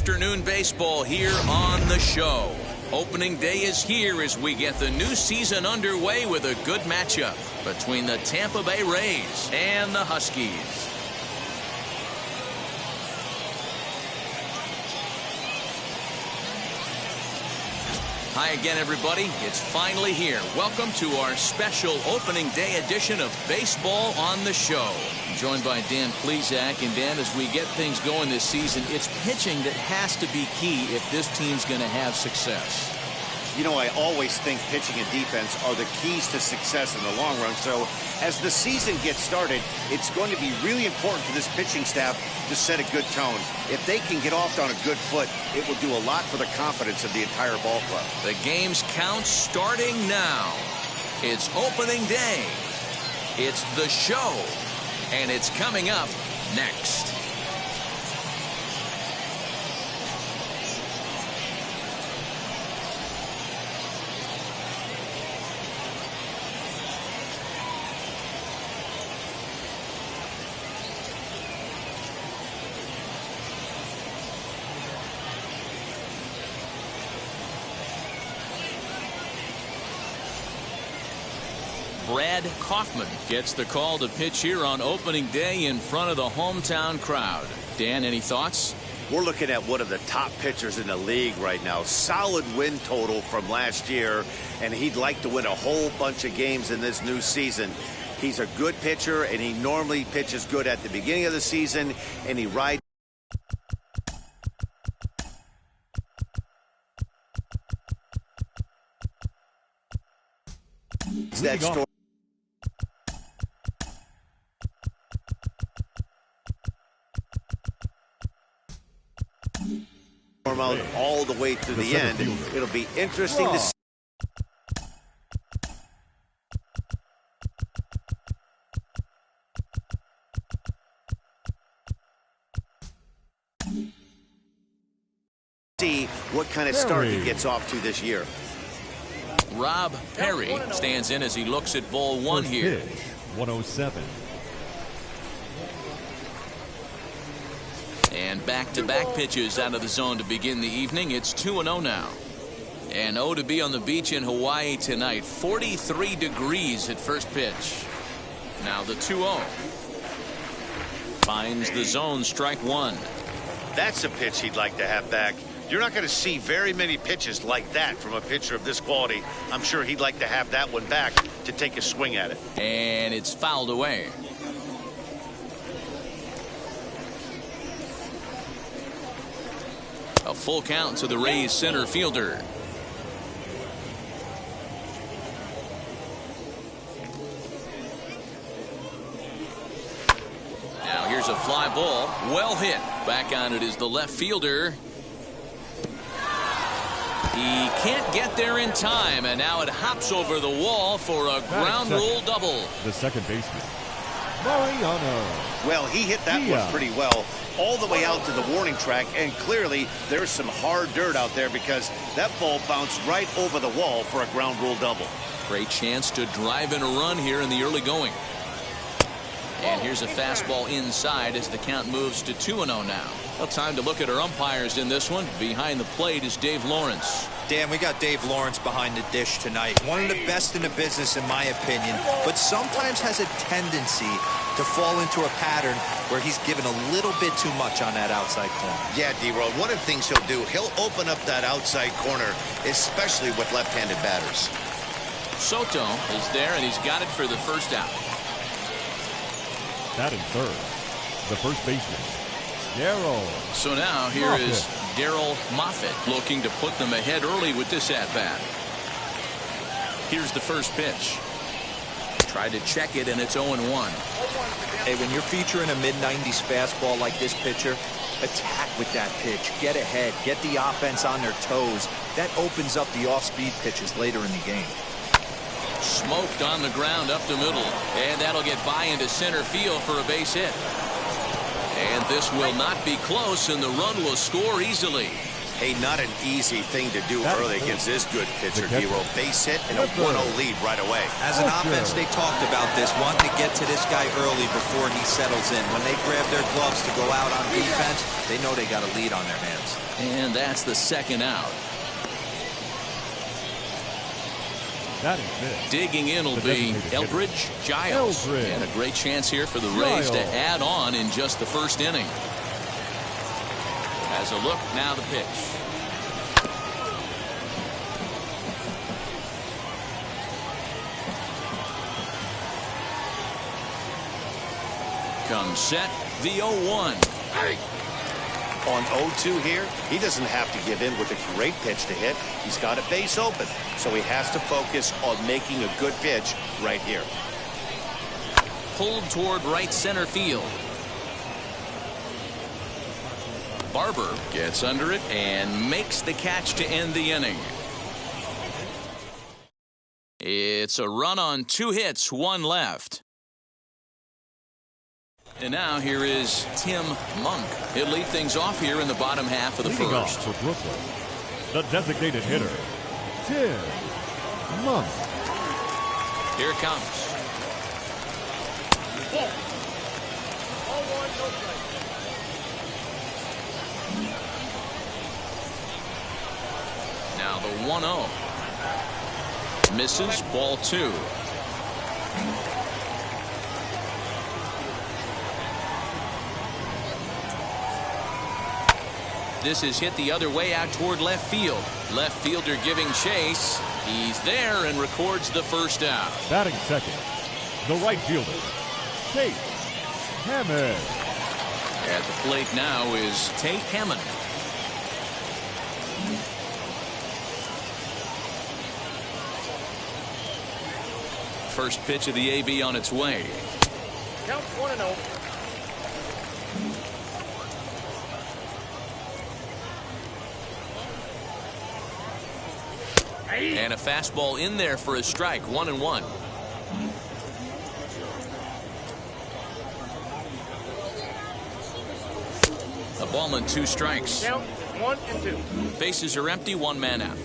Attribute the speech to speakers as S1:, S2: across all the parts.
S1: afternoon baseball here on the show. Opening day is here as we get the new season underway with a good matchup between the Tampa Bay Rays and the Huskies. Hi again, everybody. It's finally here. Welcome to our special opening day edition of Baseball on the Show. I'm joined by Dan Plesac. And Dan, as we get things going this season, it's pitching that has to be key if this team's going to have success.
S2: You know, I always think pitching and defense are the keys to success in the long run. So as the season gets started, it's going to be really important for this pitching staff to set a good tone. If they can get off on a good foot, it will do a lot for the confidence of the entire ball club.
S1: The game's count starting now. It's opening day. It's the show. And it's coming up next. Brad Kaufman gets the call to pitch here on opening day in front of the hometown crowd. Dan, any thoughts?
S2: We're looking at one of the top pitchers in the league right now. Solid win total from last year, and he'd like to win a whole bunch of games in this new season. He's a good pitcher, and he normally pitches good at the beginning of the season, and he rides that story. Out all the way to the end. It'll be interesting to see. What kind of start he gets off to this year.
S1: Rob Perry stands in as he looks at ball one here.
S3: 107.
S1: And back-to-back pitches out of the zone to begin the evening. It's 2-0 now. And 0 to be on the beach in Hawaii tonight. 43 degrees at first pitch. Now the 2-0. Finds the zone, strike one.
S2: That's a pitch he'd like to have back. You're not going to see very many pitches like that from a pitcher of this quality. I'm sure he'd like to have that one back to take a swing at it.
S1: And it's fouled away. A full count to the Rays center fielder. Now here's a fly ball. Well hit. Back on it is the left fielder. He can't get there in time, and now it hops over the wall for a ground rule double.
S3: The second baseman, Mariano.
S2: Well, he hit that one pretty well all the way out to the warning track, and clearly there's some hard dirt out there because that ball bounced right over the wall for a ground rule double.
S1: Great chance to drive in a run here in the early going. And here's a fastball inside as the count moves to 2-0 now. Well, time to look at our umpires in this one. Behind the plate is Dave Lawrence.
S4: Dan, we got Dave Lawrence behind the dish tonight. One of the best in the business, in my opinion, but sometimes has a tendency to fall into a pattern where he's given a little bit too much on that outside corner.
S2: Yeah, D-Roll, one of the things he'll do, he'll open up that outside corner, especially with left-handed batters.
S1: Soto is there, and he's got it for the first out.
S3: Batting third, the first baseman, Darryl.
S1: So now here is Darryl Moffett looking to put them ahead early with this at-bat. Here's the first pitch. Tried to check it, and it's 0-1.
S4: Hey, when you're featuring a mid-90s fastball like this pitcher, attack with that pitch. Get ahead. Get the offense on their toes. That opens up the off-speed pitches later in the game.
S1: Smoked on the ground up the middle, and that'll get by into center field for a base hit. And this will not be close, and the run will score easily.
S2: Hey, not an easy thing to do early against this good pitcher, D-Roll. Base hit and a 1-0 lead right away.
S4: As an offense, they talked about this, wanting to get to this guy early before he settles in. When they grab their gloves to go out on defense, they know they got a lead on their hands.
S1: And that's the second out. Digging in will be Eldridge Giles. And a great chance here for the Rays to add on in just the first inning. As a look, now the pitch. Comes set, the 0-1.
S2: On 0-2 here, he doesn't have to give in with a great pitch to hit. He's got a base open, so he has to focus on making a good pitch right here.
S1: Pulled toward right center field. Barber gets under it and makes the catch to end the inning. It's a run on 2 hits, 1 left. And now here is Tim Monk. He'll lead things off here in the bottom half of the
S3: Leading
S1: first.
S3: off for Brooklyn, the designated hitter, Tim Monk.
S1: Here it comes. Now the 1-0. Misses, ball 2. This is hit the other way out toward left field. Left fielder giving chase. He's there and records the first out.
S3: Batting second, the right fielder, Tate Hammond.
S1: At the plate now is Tate Hammond. First pitch of the AB on its way.
S5: Count 1-0.
S1: And a fastball in there for a strike. 1-1. A ball and 2 strikes.
S5: Count 1-2.
S1: Bases are empty. 1 man out.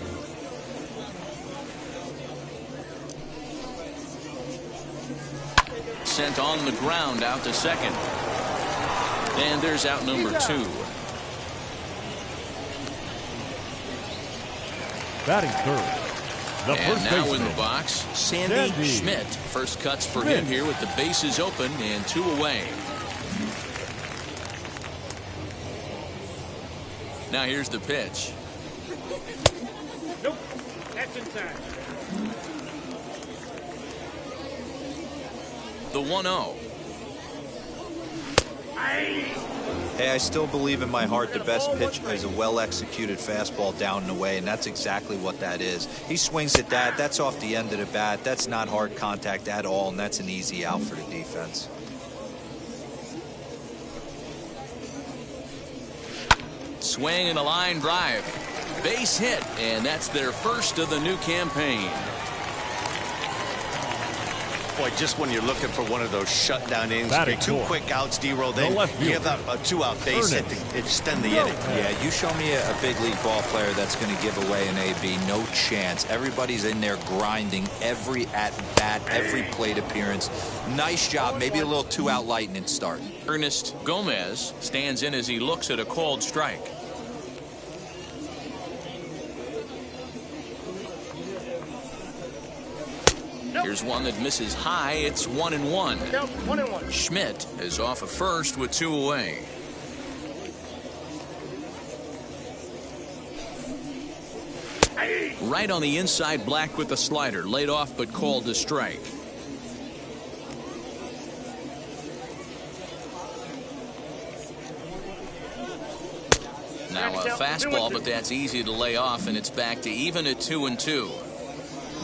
S1: Sent on the ground out to second. And there's out number 2.
S3: Batting third, the
S1: And
S3: first
S1: now
S3: baseman,
S1: in the box, Sandy Schmidt. First cuts for him here with the bases open and 2 away. Now here's the pitch.
S5: Nope. That's inside.
S1: The 1-0.
S4: Hey, I still believe in my heart the best pitch is a well-executed fastball down and away, and that's exactly what that is. He swings at that. That's off the end of the bat. That's not hard contact at all, and that's an easy out for the defense.
S1: Swing and a line drive. Base hit, and that's their first of the new campaign.
S2: Boy, just when you're looking for one of those shutdown innings,
S3: Batting
S2: 2
S3: fourth,
S2: quick outs, D-roll, then give up a 2-out base hit to extend the inning.
S4: Yeah, you show me a big league ball player that's going to give away an AB. No chance. Everybody's in there grinding every at-bat, every plate appearance. Nice job. Maybe a little 2-out lightning start.
S1: Ernest Gomez stands in as he looks at a called strike. Here's one that misses high. It's 1-1.
S5: Count 1-1.
S1: Schmidt is off of first with 2 away. Right on the inside, Black with the slider. Laid off but called a strike. Now a fastball, but that's easy to lay off, and it's back to even at 2-2.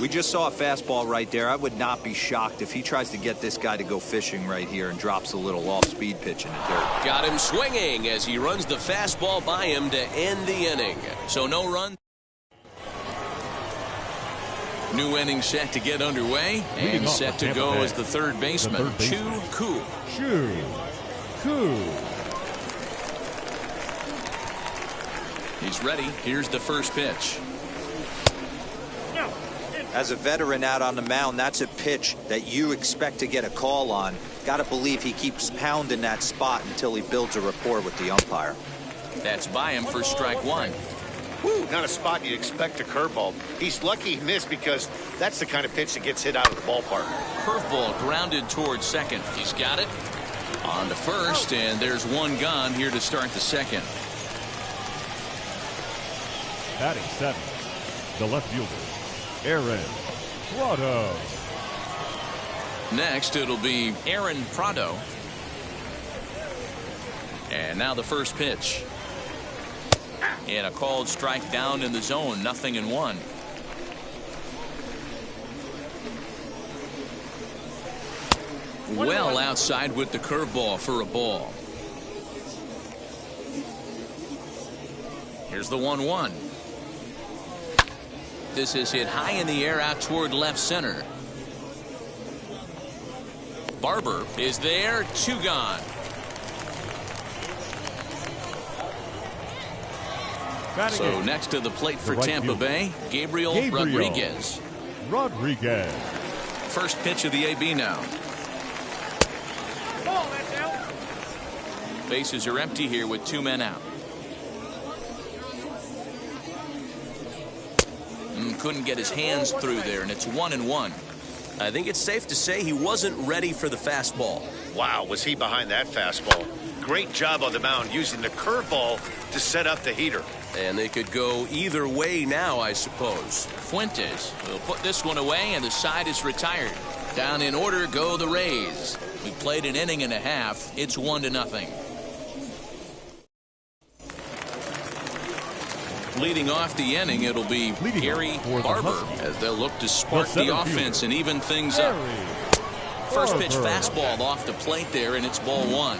S4: We just saw a fastball right there. I would not be shocked if he tries to get this guy to go fishing right here and drops a little off-speed pitch in the dirt.
S1: Got him swinging as he runs the fastball by him to end the inning. So no run. New inning set to get underway and set to go as the third baseman, Chu Koo. He's ready. Here's the first pitch.
S4: As a veteran out on the mound, that's a pitch that you expect to get a call on. Got to believe he keeps pounding that spot until he builds a rapport with the umpire.
S1: That's by him for strike one.
S2: Whew, not a spot you'd expect a curveball. He's lucky he missed because that's the kind of pitch that gets hit out of the ballpark.
S1: Curveball grounded towards second. He's got it. On to first, and there's one gone here to start the second.
S3: Batting seventh, the left fielder, Aaron Prado.
S1: Next, it'll be Aaron Prado. And now the first pitch. And a called strike down in the zone, 0-1. Well outside with the curveball for a ball. Here's the 1-1. This is hit high in the air out toward left center. Barber is there, 2 gone. So next to the plate for Tampa Bay, Gabriel Rodriguez. First pitch of the AB now.
S5: Ball, that's out.
S1: Bases are empty here with 2 men out. Couldn't get his hands through there, and it's 1-1. I think it's safe to say he wasn't ready for the fastball.
S2: Wow, was he behind that fastball. Great job on the mound using the curveball to set up the heater.
S1: And they could go either way now, I suppose. Fuentes will put this one away, and the side is retired. Down in order go the Rays. We played an inning and a half. It's 1-0. Leading off the inning, it'll be Gary Barber as they'll look to spark the offense and even things up. First pitch fastball off the plate there, and it's ball 1.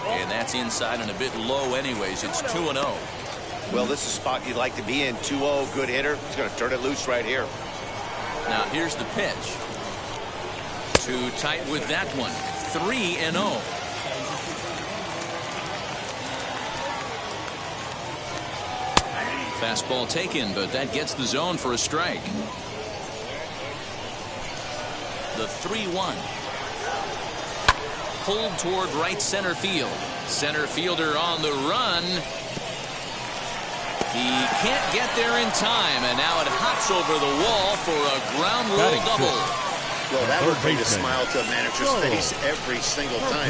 S1: And that's inside and a bit low anyways. It's 2-0.
S2: Well, this is a spot you'd like to be in. 2-0, good hitter. He's going to turn it loose right here.
S1: Now here's the pitch. Too tight with that one. 3-0. Fastball taken, but that gets the zone for a strike. The 3-1. Pulled toward right center field. Center fielder on the run. He can't get there in time, and now it hops over the wall for a ground rule double.
S2: Well, that would bring a smile to a manager's face every single time.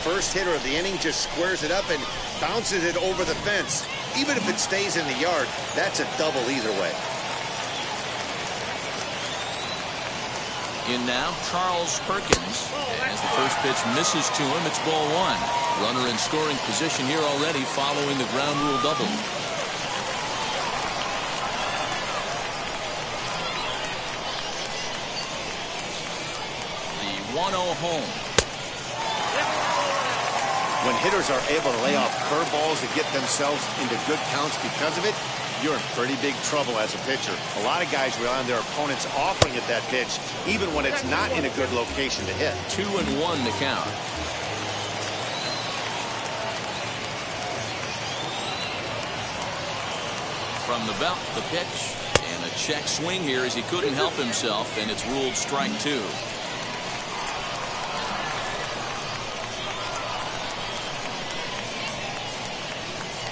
S2: First hitter of the inning just squares it up and bounces it over the fence. Even if it stays in the yard, that's a double either way.
S1: In now, Charles Perkins. As the first pitch misses to him, it's ball 1. Runner in scoring position here already following the ground rule double. The 1-0 home.
S2: When hitters are able to lay off curveballs and get themselves into good counts because of it, you're in pretty big trouble as a pitcher. A lot of guys rely on their opponents offering at that pitch, even when it's not in a good location to hit.
S1: 2-1 to count. From the belt, the pitch, and a check swing here as he couldn't help himself, and it's ruled strike 2.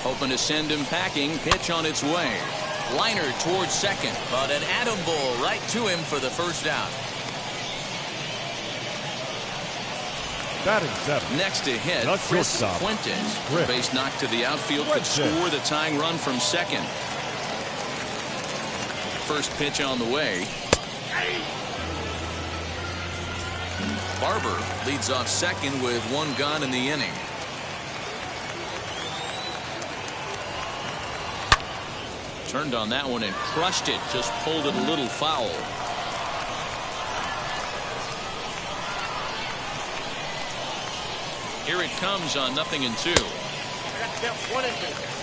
S1: Hoping to send him packing. Pitch on its way. Liner towards second, but an atom ball right to him for the first out.
S3: Batting 7.
S1: Next to hit, Chris Fuentes. Base knock to the outfield could score the tying run from second. First pitch on the way. Barber leads off second with 1 gone in the inning. Turned on that one and crushed it. Just pulled it a little foul. Here it comes on 0-2.
S5: That's count 1-2.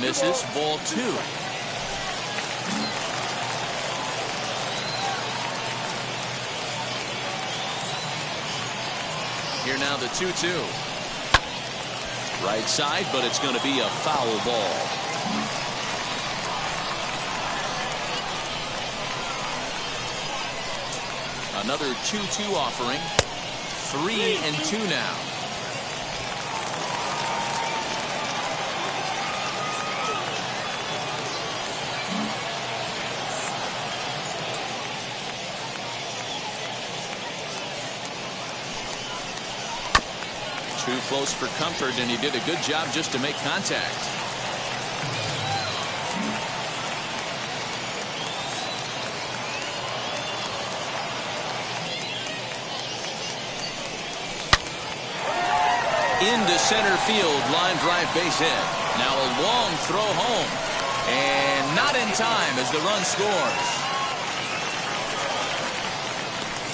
S1: Misses, ball 2. Here now the 2-2. Right side, but it's going to be a foul ball. Another 2-2 offering. 3-2 now. Too close for comfort, and he did a good job just to make contact. Into center field, line drive, base hit. Now a long throw home, and not in time as the run scores.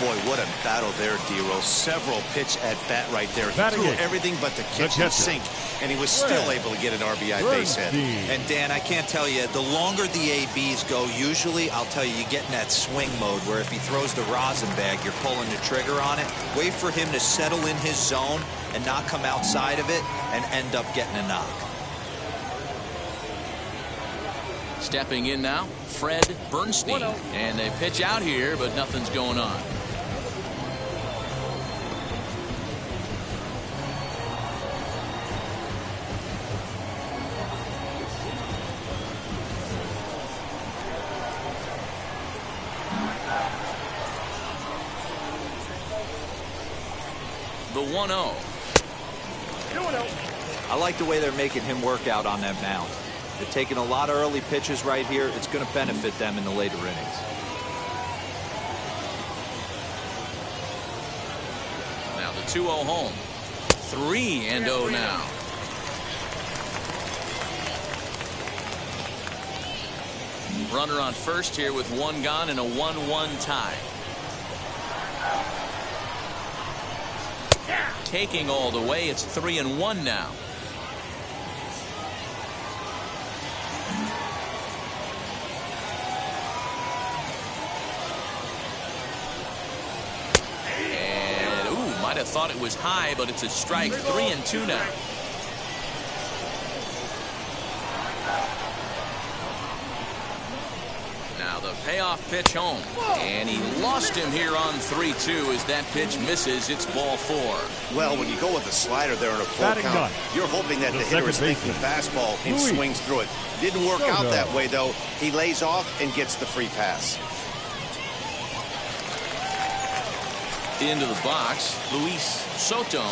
S2: Boy, what a battle there, D-Roll. Several pitch at bat right there. He threw everything but the kitchen sink, and he was still able to get an RBI base hit.
S4: And Dan, I can't tell you, the longer the ABs go, usually, I'll tell you, you get in that swing mode where if he throws the rosin bag, you're pulling the trigger on it. Wait for him to settle in his zone and not come outside of it and end up getting a knock.
S1: Stepping in now, Fred Bernstein. And they pitch out here, but nothing's going on. The 1-0.
S4: I like the way they're making him work out on that mound. They're taking a lot of early pitches right here. It's going to benefit them in the later innings.
S1: Now the 2-0 home. 3-0 now. Runner on first here with one gone and a 1-1 tie. Taking all the way, it's 3-1 now. And might have thought it was high, but it's a strike. 3-2 now. Now the payoff pitch home, and he lost him here on 3-2 as that pitch misses. It's ball 4.
S2: Well, when you go with a slider there in a full count, you're hoping that the hitter is thinking fastball and swings through it. Didn't work out that way, though. He lays off and gets the free pass.
S1: Into the box, Luis Soto.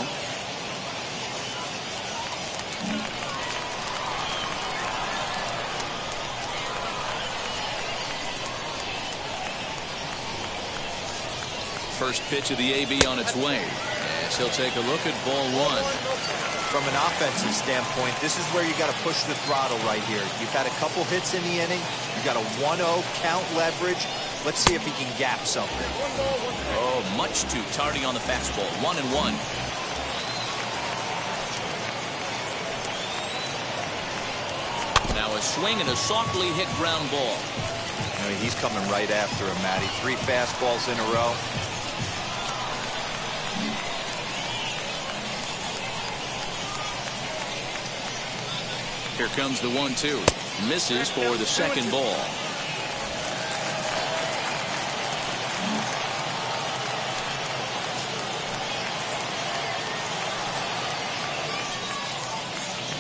S1: First pitch of the AB on its way, as he'll take a look at ball 1.
S4: From an offensive standpoint, this is where you got to push the throttle right here. You've had a couple hits in the inning. You got a 1-0 count leverage. Let's see if he can gap something.
S1: Oh, much too tardy on the fastball. 1-1. Now a swing and a softly hit ground ball.
S4: I mean, he's coming right after him, Matty. 3 fastballs in a row.
S1: Here comes the 1-2. Misses for the second ball.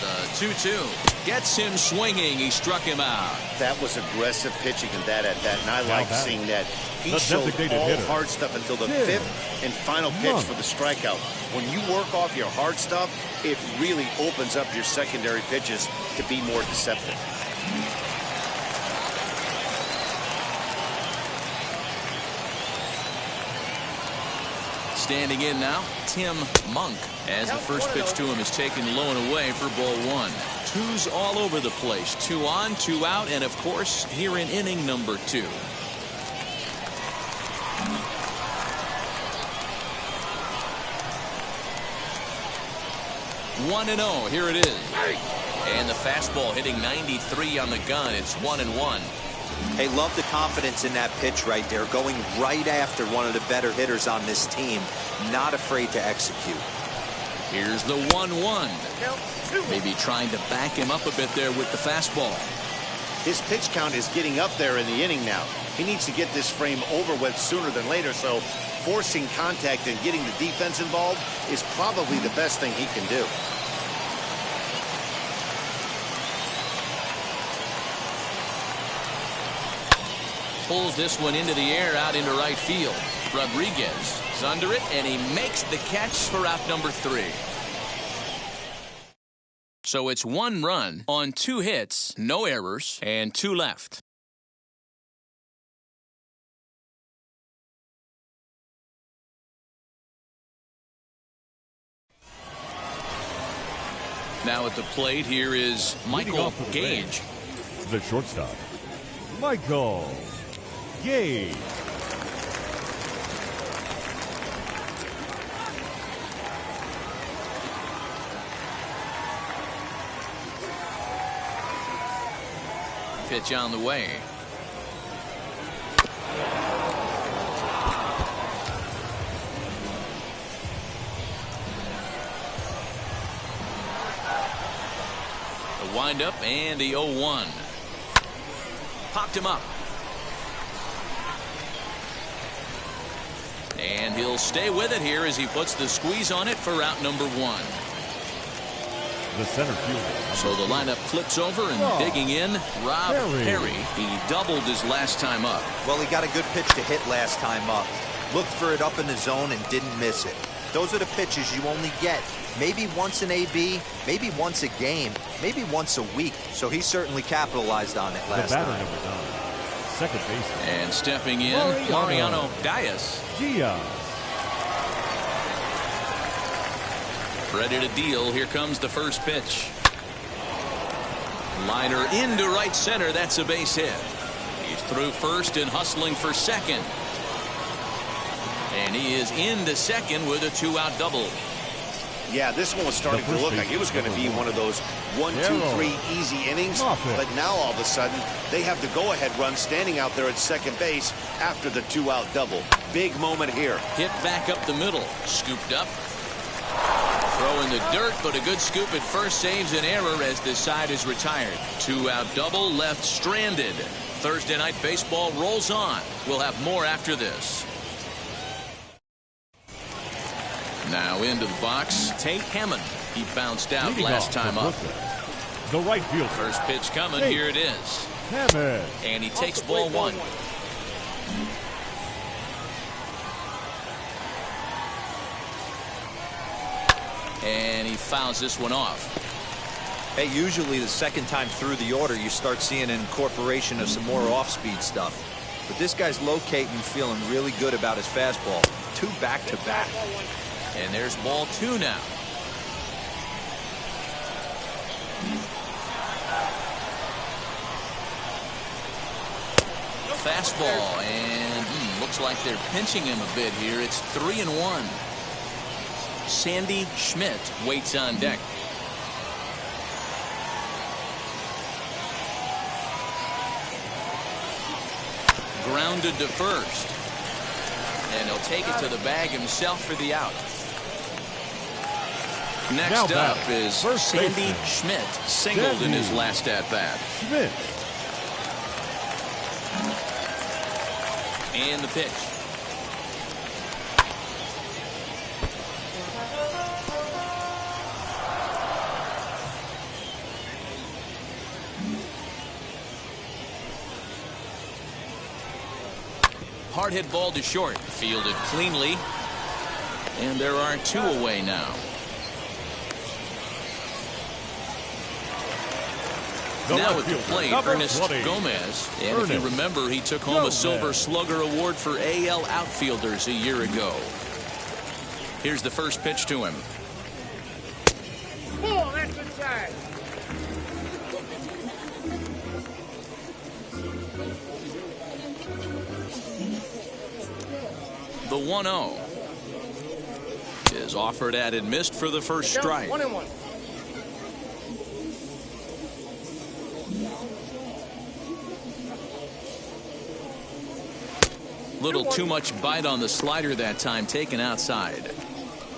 S1: The 2-2 gets him swinging. He struck him out.
S2: That was aggressive pitching in that at bat, and I like seeing that. He showed all hard stuff until the 5th and final pitch for the strikeout. When you work off your hard stuff, it really opens up your secondary pitches to be more deceptive.
S1: Standing in now, Tim Monk, as the first pitch to him is taken low and away for ball 1. 2's all over the place. 2 on, 2 out, and of course here in inning number 2. One and 0. Here it is. And the fastball hitting 93 on the gun. It's 1-1.
S4: Hey, love the confidence in that pitch right there, going right after one of the better hitters on this team. not afraid to execute.
S1: Here's the 1-1. Maybe trying to back him up a bit there with the fastball.
S2: His pitch count is getting up there in the inning now. He needs to get this frame over with sooner than later, so forcing contact and getting the defense involved is probably the best thing he can do.
S1: Pulls this one into the air out into right field. Rodriguez is under it, and he makes the catch for out number 3. So it's 1 run on 2 hits, no errors, and 2 left. Now at the plate, here is Michael Gage.
S3: The shortstop, Michael Gage.
S1: Pitch on the way. The windup and the 0-1. Popped him up. And he'll stay with it here as he puts the squeeze on it for out number 1.
S3: The center fielder.
S1: So the lineup flips over and digging in, Rob Perry. He doubled his last time up.
S4: Well, he got a good pitch to hit last time up. Looked for it up in the zone and didn't miss it. Those are the pitches you only get maybe once an AB, maybe once a game, maybe once a week. So he certainly capitalized on it last time.
S3: Number 9, second baseman.
S1: And stepping in, Mariano Diaz. Ready to deal. Here comes the first pitch. Liner into right center. That's a base hit. He's through first and hustling for second. And he is into second with a 2-out double.
S2: Yeah, this one was starting to look like it was going to be one of those 1, 2, 3 easy innings. But now all of a sudden, they have the go-ahead run standing out there at second base after the 2-out double. Big moment here.
S1: Hit back up the middle. Scooped up. Throw in the dirt, but a good scoop at first saves an error as this side is retired. 2-out double left stranded. Thursday Night Baseball rolls on. We'll have more after this. Now into the box, Tate Hammond. He bounced out last time up.
S3: The right fielder.
S1: First pitch coming. Here it is.
S3: Hammond.
S1: And he takes ball 1. And he fouls this one off.
S4: Hey, usually the second time through the order, you start seeing an incorporation of some more off-speed stuff. But this guy's locating, feeling really good about his fastball. 2 back-to-back.
S1: And there's ball 2 now. Fastball, and looks like they're pinching him a bit here. It's 3-1. Sandy Schmidt waits on deck. Grounded to first. And he'll take it to the bag himself for the out. Next up is Sandy Schmidt. Singled in his last at-bat.
S3: Schmidt.
S1: And the pitch. Hard hit ball to short. Fielded cleanly. And there are 2 away now. Now at the plate, Ernest Gomez. And if you remember, he took home a Silver Slugger Award for AL outfielders a year ago. Here's the first pitch to him.
S5: Oh, that's inside.
S1: The 1-0 is offered at and missed for the first strike.
S5: 1-1.
S1: Little too much bite on the slider that time, taken outside.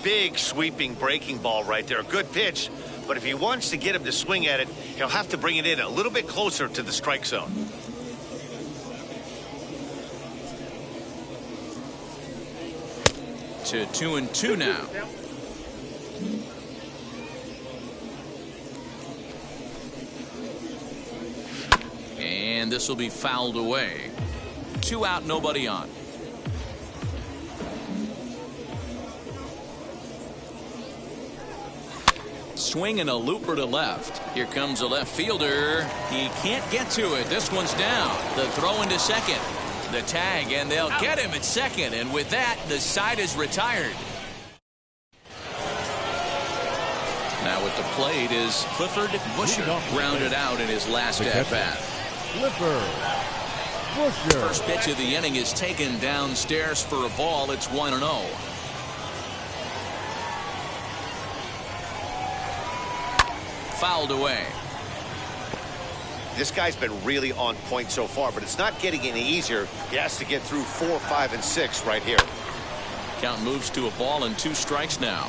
S2: Big sweeping breaking ball right there. A good pitch. But if he wants to get him to swing at it, he'll have to bring it in a little bit closer to the strike zone.
S1: To 2-2 now. And this will be fouled away. 2 out, nobody on. Swinging a looper to left. Here comes a left fielder. He can't get to it. This one's down. The throw into second. The tag, and they'll get him at second. And with that, the side is retired. Now at the plate is Clifford Busher, grounded out in his last at-bat.
S3: Clifford Busher.
S1: First pitch of the inning is taken downstairs for a ball. It's 1-0. Fouled away.
S2: This guy's been really on point so far, but it's not getting any easier. He has to get through 4, 5, and 6 right here.
S1: Count moves to a ball and 2 strikes now.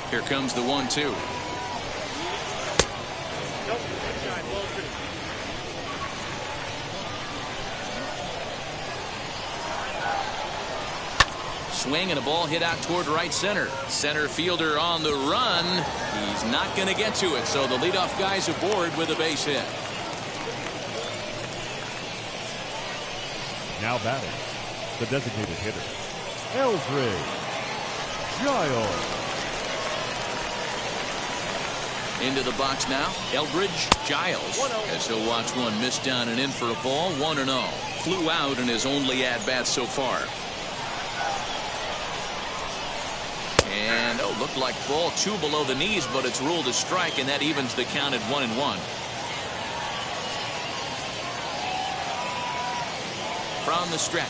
S1: Here comes the 1-2. Swing and a ball hit out toward right center. Center fielder on the run. He's not going to get to it, so the leadoff guy's aboard with a base hit.
S3: Now batting, the designated hitter, Eldridge Giles.
S1: Into the box now, Eldridge Giles, as he'll watch one miss down and in for a ball. 1-0. Flew out in his only at-bat so far. And looked like ball 2 below the knees, but it's ruled a strike, and that evens the count at 1-1. From the stretch.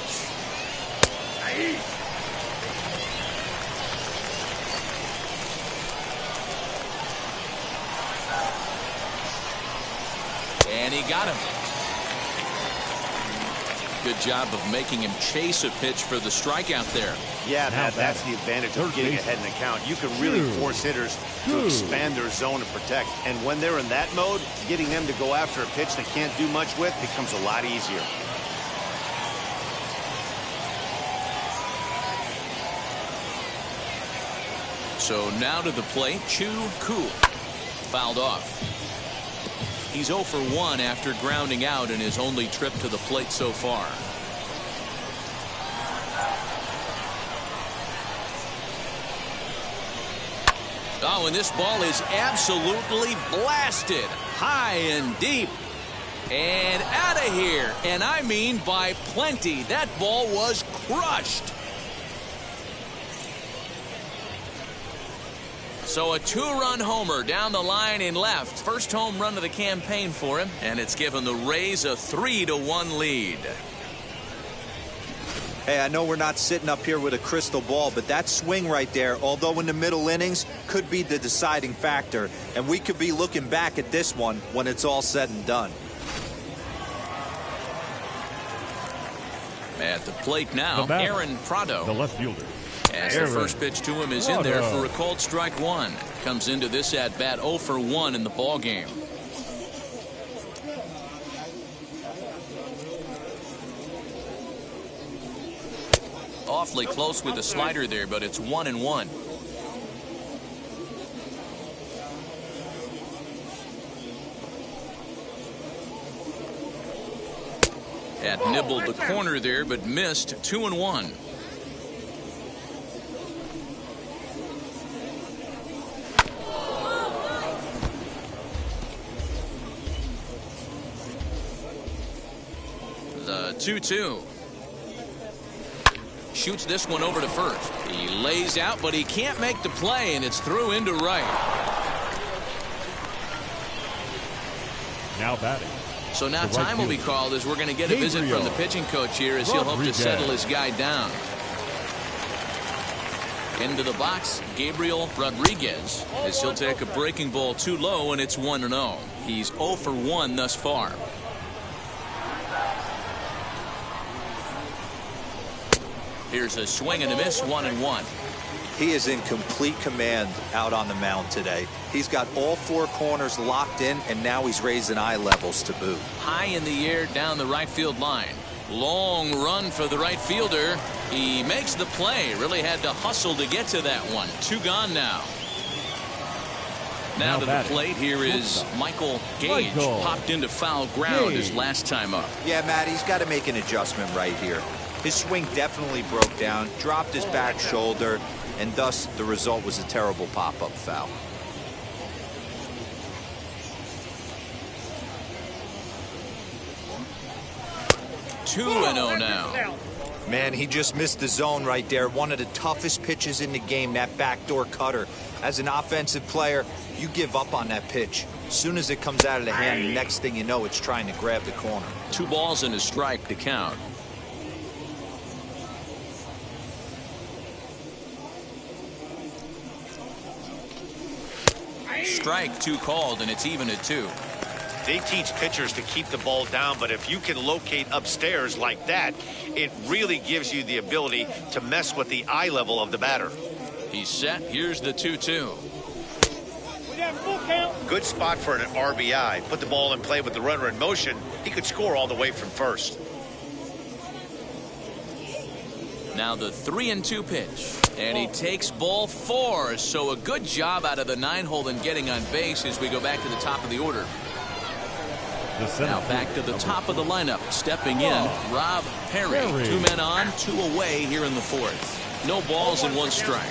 S1: And he got him. Good job of making him chase a pitch for the strikeout there.
S2: Yeah, Matt, that's the advantage of getting ahead in the count. You can really force hitters to expand their zone and protect. And when they're in that mode, getting them to go after a pitch they can't do much with becomes a lot easier.
S1: So now to the plate, Chu Koo. Fouled off. He's 0 for 1 after grounding out in his only trip to the plate so far. Oh, and this ball is absolutely blasted. High and deep. And out of here. And I mean by plenty. That ball was crushed. So a 2-run homer down the line in left. First home run of the campaign for him, and it's given the Rays a 3-1 lead.
S4: Hey, I know we're not sitting up here with a crystal ball, but that swing right there, although in the middle innings, could be the deciding factor. And we could be looking back at this one when it's all said and done.
S1: At the plate now, Aaron Prado.
S3: The left fielder.
S1: As the first pitch to him is in there for a called strike 1. Comes into this at-bat 0 for 1 in the ball game. Awfully close with the slider there, but it's 1-1. Had nibbled the corner there, but missed. 2-1. The 2-2. Shoots this one over to first. He lays out, but he can't make the play, and it's through into right.
S3: Now batting.
S1: So now time will be called as we're going to get a visit from the pitching coach here as he'll hope to settle his guy down. Into the box, Gabriel Rodriguez, as he'll take a breaking ball too low, and it's 1-0. He's 0 for 1 thus far. Here's a swing and a miss, 1-1.
S4: He is in complete command out on the mound today. He's got all four corners locked in, and now he's raising eye levels to boot.
S1: High in the air down the right field line. Long run for the right fielder. He makes the play. Really had to hustle to get to that one. 2 gone now. Now to the plate here is Michael Gage. Popped into foul ground his last time up.
S4: Yeah, Matt, he's got to make an adjustment right here. His swing definitely broke down, dropped his back shoulder, and thus the result was a terrible pop-up foul.
S1: Two and 0 now.
S4: Man, he just missed the zone right there. One of the toughest pitches in the game, that backdoor cutter. As an offensive player, you give up on that pitch. As soon as it comes out of the hand, the next thing you know, it's trying to grab the corner.
S1: 2 balls and a strike to count. Strike 2 called, and it's even at 2.
S2: They teach pitchers to keep the ball down, but if you can locate upstairs like that, it really gives you the ability to mess with the eye level of the batter.
S1: He's set. Here's the 2-2.
S2: Good spot for an RBI. Put the ball in play with the runner in motion. He could score all the way from first.
S1: Now the 3-2 pitch. And he takes ball 4. So a good job out of the 9-hole in getting on base as we go back to the top of the order. Now back to the top of the lineup. Stepping in, Rob Perry. 2 men on, 2 away here in the 4th. No balls and 1 strike.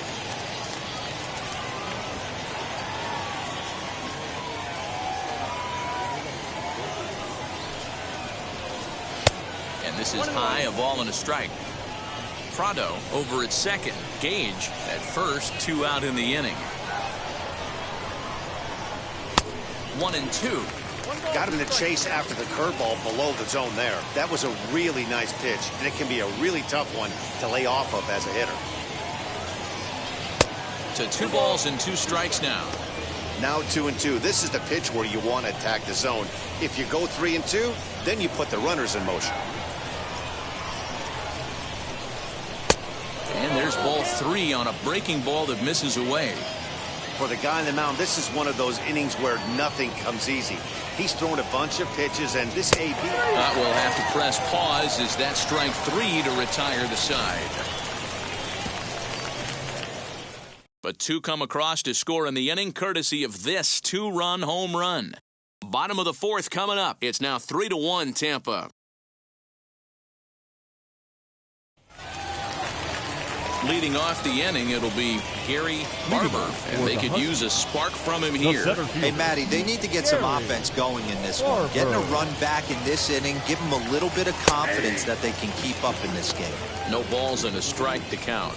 S1: And this is high, a ball and a strike. Prado over at second. Gage at first, 2 out in the inning. 1-2.
S2: Got him to chase after the curveball below the zone there. That was a really nice pitch, and it can be a really tough one to lay off of as a hitter.
S1: To 2 balls and 2 strikes now.
S2: Now 2-2. This is the pitch where you want to attack the zone. If you go 3-2, then you put the runners in motion.
S1: And there's ball 3 on a breaking ball that misses away.
S2: For the guy on the mound, this is one of those innings where nothing comes easy. He's thrown a bunch of pitches, and this AB...
S1: will have to press pause as that strike 3 to retire the side. But 2 come across to score in the inning, courtesy of this 2-run home run. Bottom of the 4th coming up. It's now 3-1 Tampa. Leading off the inning, it'll be Gary Barber, and they could use a spark from him here.
S4: Hey, Matty, they need to get some offense going in this one. Getting a run back in this inning, give them a little bit of confidence that they can keep up in this game.
S1: No balls and a strike to count.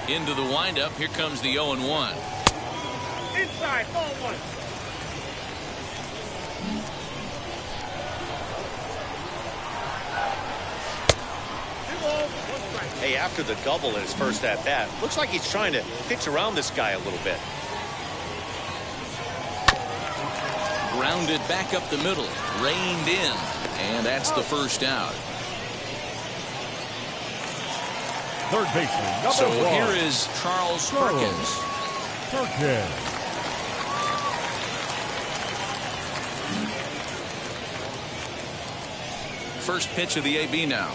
S1: Into the windup, here comes the 0-1.
S5: Inside, ball 1.
S2: Hey, after the double in his first at-bat, looks like he's trying to pitch around this guy a little bit.
S1: Grounded back up the middle, reined in, and that's the first out.
S3: Third baseman,
S1: So
S3: 1.
S1: here is Charles Perkins. First pitch of the AB now.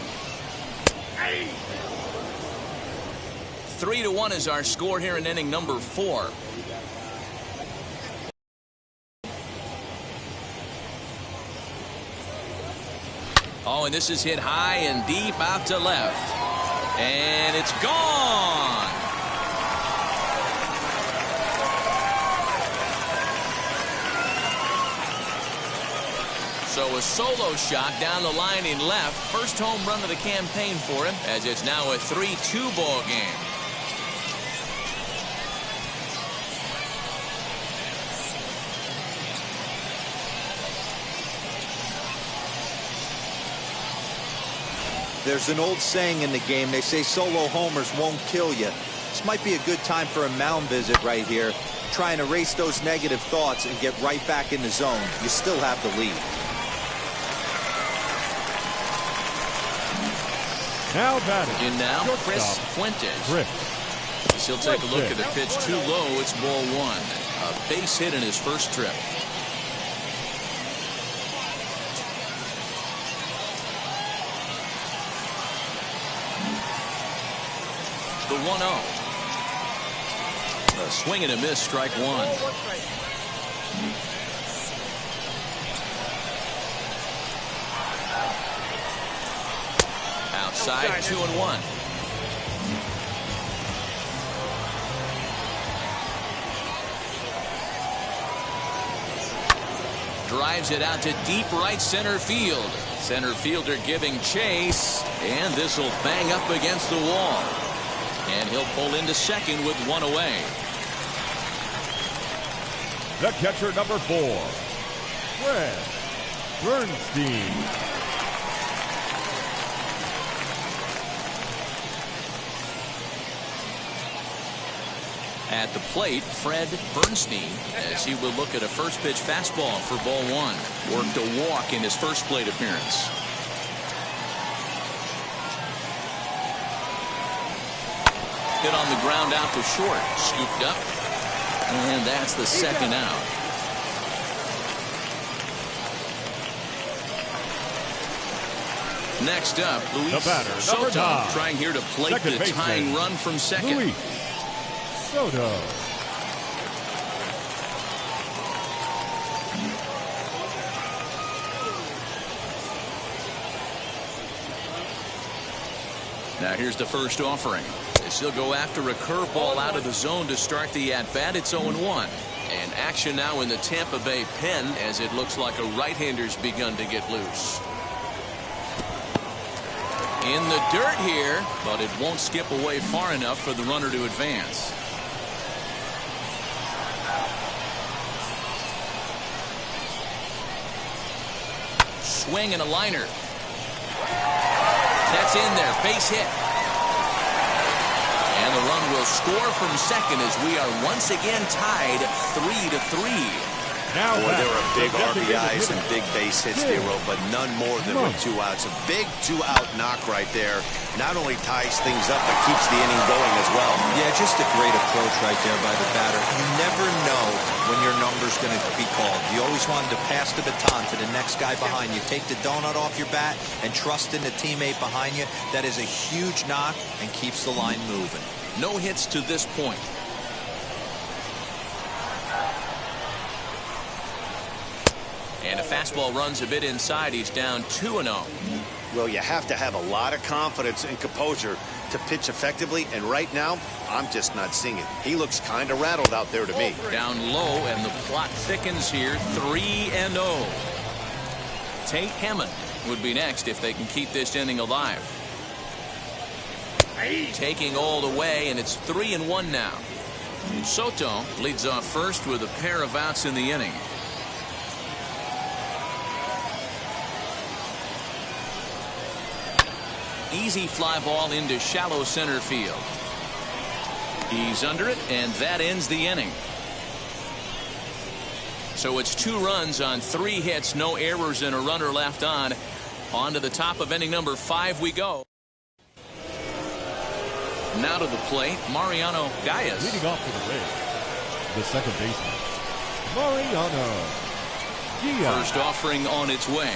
S1: 3-1 is our score here in inning number 4. Oh, and this is hit high and deep out to left. And it's gone. So a solo shot down the line in left. First home run of the campaign for him, as it's now a 3-2 ball game.
S4: There's an old saying in the game. They say solo homers won't kill you. This might be a good time for a mound visit right here. try and erase those negative thoughts and get right back in the zone. You still have the lead.
S3: Now batting.
S1: In now, Chris
S3: Shortstop,
S1: Fuentes.
S3: Chris.
S1: He'll take a look at the pitch too low. It's ball one. A base hit in his first trip. The 1-0. A swing and a miss, strike one. Outside, 2-1. Drives it out to deep right center field. Center fielder giving chase, and this will bang up against the wall. And he'll pull into second with one away.
S3: The catcher, number 4, Fred Bernstein.
S1: At the plate, Fred Bernstein, as he will look at a first pitch fastball for ball one. Worked a walk in his first plate appearance. Hit on the ground out to short. Scooped up. And that's the second out. Next up, Luis
S3: The batter, number
S1: Soto,
S3: 9.
S1: trying here to plate
S3: Second
S1: the
S3: baseman,
S1: tying run from second.
S3: Luis Soto.
S1: Now here's the first offering. As he'll go after a curveball out of the zone to start the at-bat. It's 0-1. And action now in the Tampa Bay pen as it looks like a right-hander's begun to get loose. In the dirt here, but it won't skip away far enough for the runner to advance. Swing and a liner. That's in there. Base hit. And the run will score from second as we are once again tied 3-3.
S3: Now
S2: Boy, there were big
S3: designated
S2: RBIs and
S3: hitter.
S2: big base hits they wrote, but none more than with 2 outs. A big 2-out knock right there. Not only ties things up, but keeps the inning going as well.
S4: Yeah, just a great approach right there by the batter. You never know when your number's going to be called. You always wanted to pass the baton to the next guy behind you. Take the donut off your bat and trust in the teammate behind you. That is a huge knock and keeps the line moving.
S1: No hits to this point. And a fastball runs a bit inside. He's down 2-0.
S2: Well, you have to have a lot of confidence and composure to pitch effectively, and right now, I'm just not seeing it. He looks kind of rattled out there to me.
S1: Down low, and the plot thickens here. 3-0. Tate Hammond would be next if they can keep this inning alive. Taking all the way, and it's 3-1 now. Soto leads off first with a pair of outs in the inning. Easy fly ball into shallow center field. He's under it, and that ends the inning. So it's 2 runs on 3 hits, no errors, and a runner left on. On to the top of inning number 5 we go. Now to the plate, Mariano Gallas.
S3: Leading off for the Rays, the second baseman, Mariano Diaz.
S1: First offering on its way.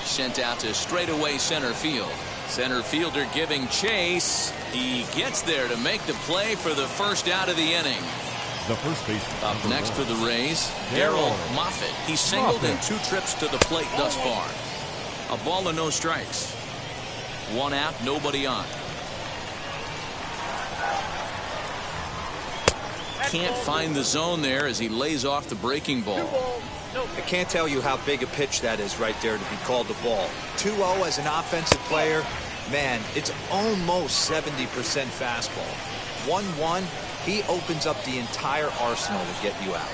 S1: Sent out to straightaway center field. Center fielder giving chase. He gets there to make the play for the first out of the inning.
S3: The first baseman.
S1: Up next for the Rays,
S3: Darryl
S1: Darryl Moffett. He's singled in
S3: Moffett.
S1: 2 trips to the plate thus far. A ball and no strikes. 1 out, nobody on. Can't find the zone there as he lays off the breaking ball.
S4: I can't tell you how big a pitch that is right there to be called the ball. 2-0 as an offensive player, man, it's almost 70% fastball. 1-1, he opens up the entire arsenal to get you out.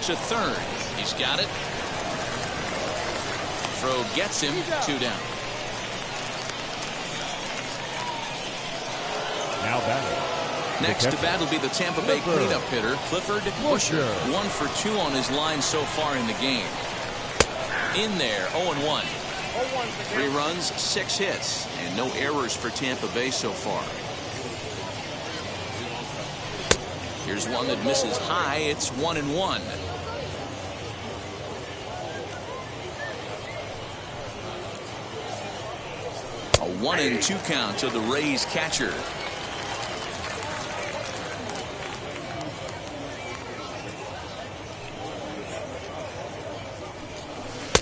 S1: To third, he's got it. Throw gets him, 2 down.
S3: Now batting,
S1: Next to bat will be the Tampa Bay cleanup hitter, Clifford Busher. 1 for 2 on his line so far in the game. In there, 0-1. 3 runs, 6 hits, and no errors for Tampa Bay so far. Here's one that misses high. It's 1-1. A 1-2 count to the Rays catcher.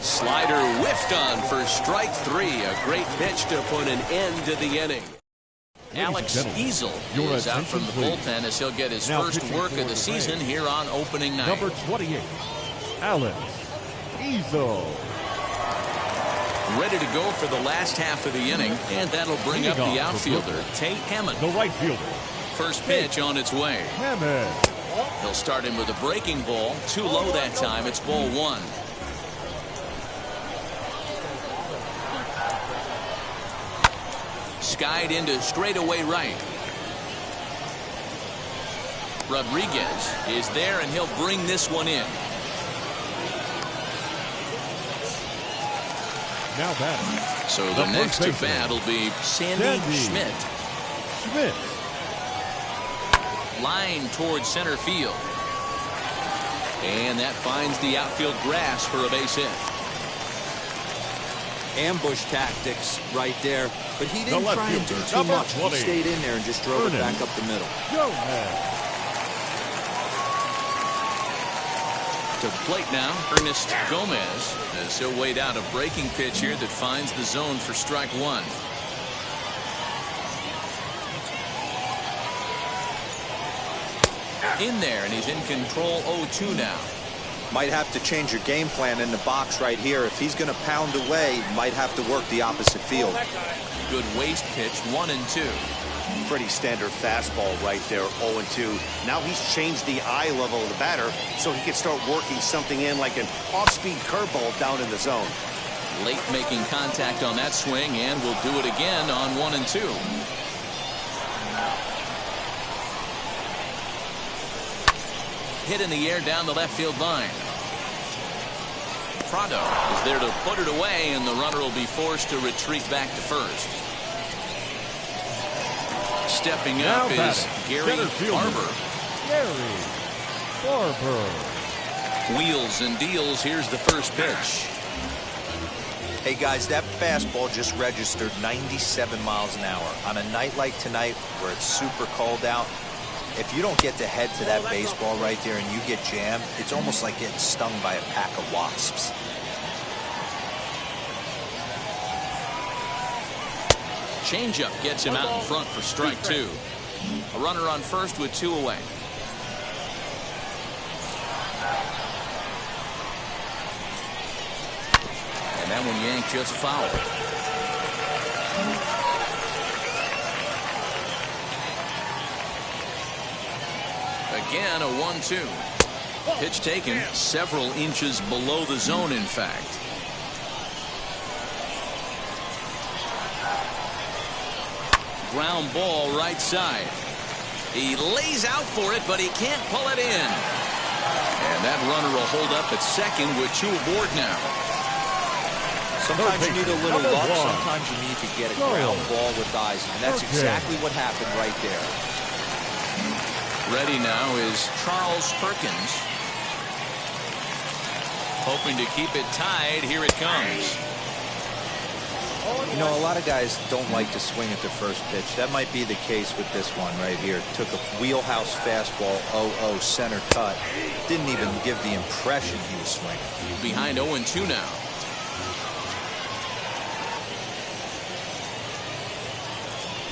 S1: Slider whiffed on for strike 3. A great pitch to put an end to the inning. Alex Easel is out from the bullpen as he'll get his first work of the season here on opening night.
S3: Number 28, Alex Easel.
S1: Ready to go for the last half of the inning, and that'll bring up the outfielder, Tate Hammond.
S3: The right fielder.
S1: First pitch on its way.
S3: Hammond.
S1: He'll start him with a breaking ball. Too low that time. It's ball 1. Skied into straightaway right. Rodriguez is there, and he'll bring this one in.
S3: Now batting.
S1: So the next to bat will be Sandy Schmidt.
S3: Schmidt.
S1: Line towards center field. And that finds the outfield grass for a base hit.
S4: Ambush tactics right there, but he didn't try and do too much. He stayed in there and just drove it back up the middle.
S1: To plate now, Ernest Gomez, as he'll wait out a breaking pitch here that finds the zone for strike 1. In there, and he's in control 0-2 now.
S4: Might have to change your game plan in the box right here. If he's going to pound away, might have to work the opposite field.
S1: Good waist pitch, 1-2.
S2: Pretty standard fastball right there, 0-2. Now he's changed the eye level of the batter so he can start working something in like an off-speed curveball down in the zone.
S1: Late making contact on that swing, and will do it again on 1-2. Hit in the air down the left field line. Prado is there to put it away, and the runner will be forced to retreat back to first. Stepping up is Gary Barber.
S3: Gary Barber.
S1: Wheels and deals. Here's the first pitch.
S4: Hey guys, that fastball just registered 97 miles an hour. On a night like tonight where it's super cold out, if you don't get to head to that baseball right there and you get jammed, it's almost like getting stung by a pack of wasps.
S1: Changeup gets him out in front for strike 2. A runner on first with 2 away. And that one yanked just foul. Again, a 1-2. Pitch taken several inches below the zone, in fact. Ground ball right side. He lays out for it, but he can't pull it in. And that runner will hold up at second with 2 aboard now.
S4: Sometimes you need a little luck. Sometimes you need to get a ground ball with eyes. And that's exactly what happened right there.
S1: Ready now is Charles Perkins. Hoping to keep it tied. Here it comes.
S4: You know, a lot of guys don't like to swing at the first pitch. That might be the case with this one right here. Took a wheelhouse fastball, 0-0 center cut. Didn't even give the impression he was swinging.
S1: Behind 0-2 now.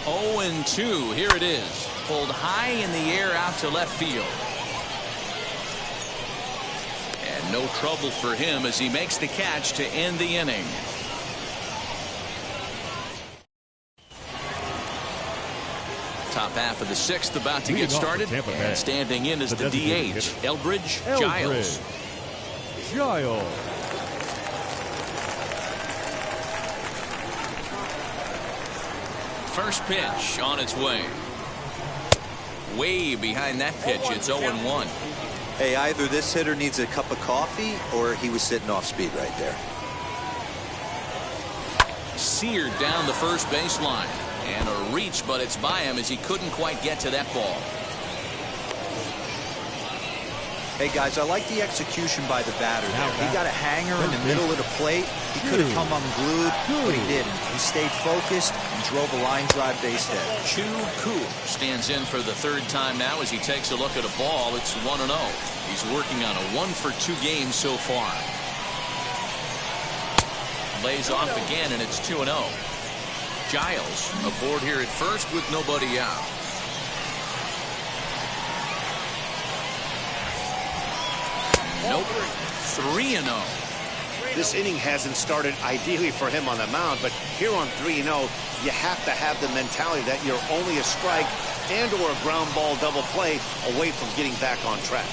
S1: Oh, and 2. Here it is. Pulled high in the air out to left field. And no trouble for him as he makes the catch to end the inning. Top half of the 6th about to get started. And standing in is the DH, Elbridge Giles. First pitch on its way. way behind that pitch. It's 0-1.
S4: Hey, either this hitter needs a cup of coffee or he was sitting off speed right there.
S1: Seared down the first baseline. And a reach, but it's by him as he couldn't quite get to that ball.
S4: Hey, guys, I like the execution by the batter there. He got a hanger in the middle of the plate. He could have come unglued, but he didn't. He stayed focused and drove a line drive base hit.
S1: Chu Koo stands in for the third time now as he takes a look at a ball. It's 1-0. He's working on a 1-for-2 game so far. Lays off again, and it's 2-0. Giles aboard here at first with nobody out. Nope. 3-0.
S2: This inning hasn't started ideally for him on the mound, but here on 3-0, you have to have the mentality that you're only a strike and or a ground ball double play away from getting back on track.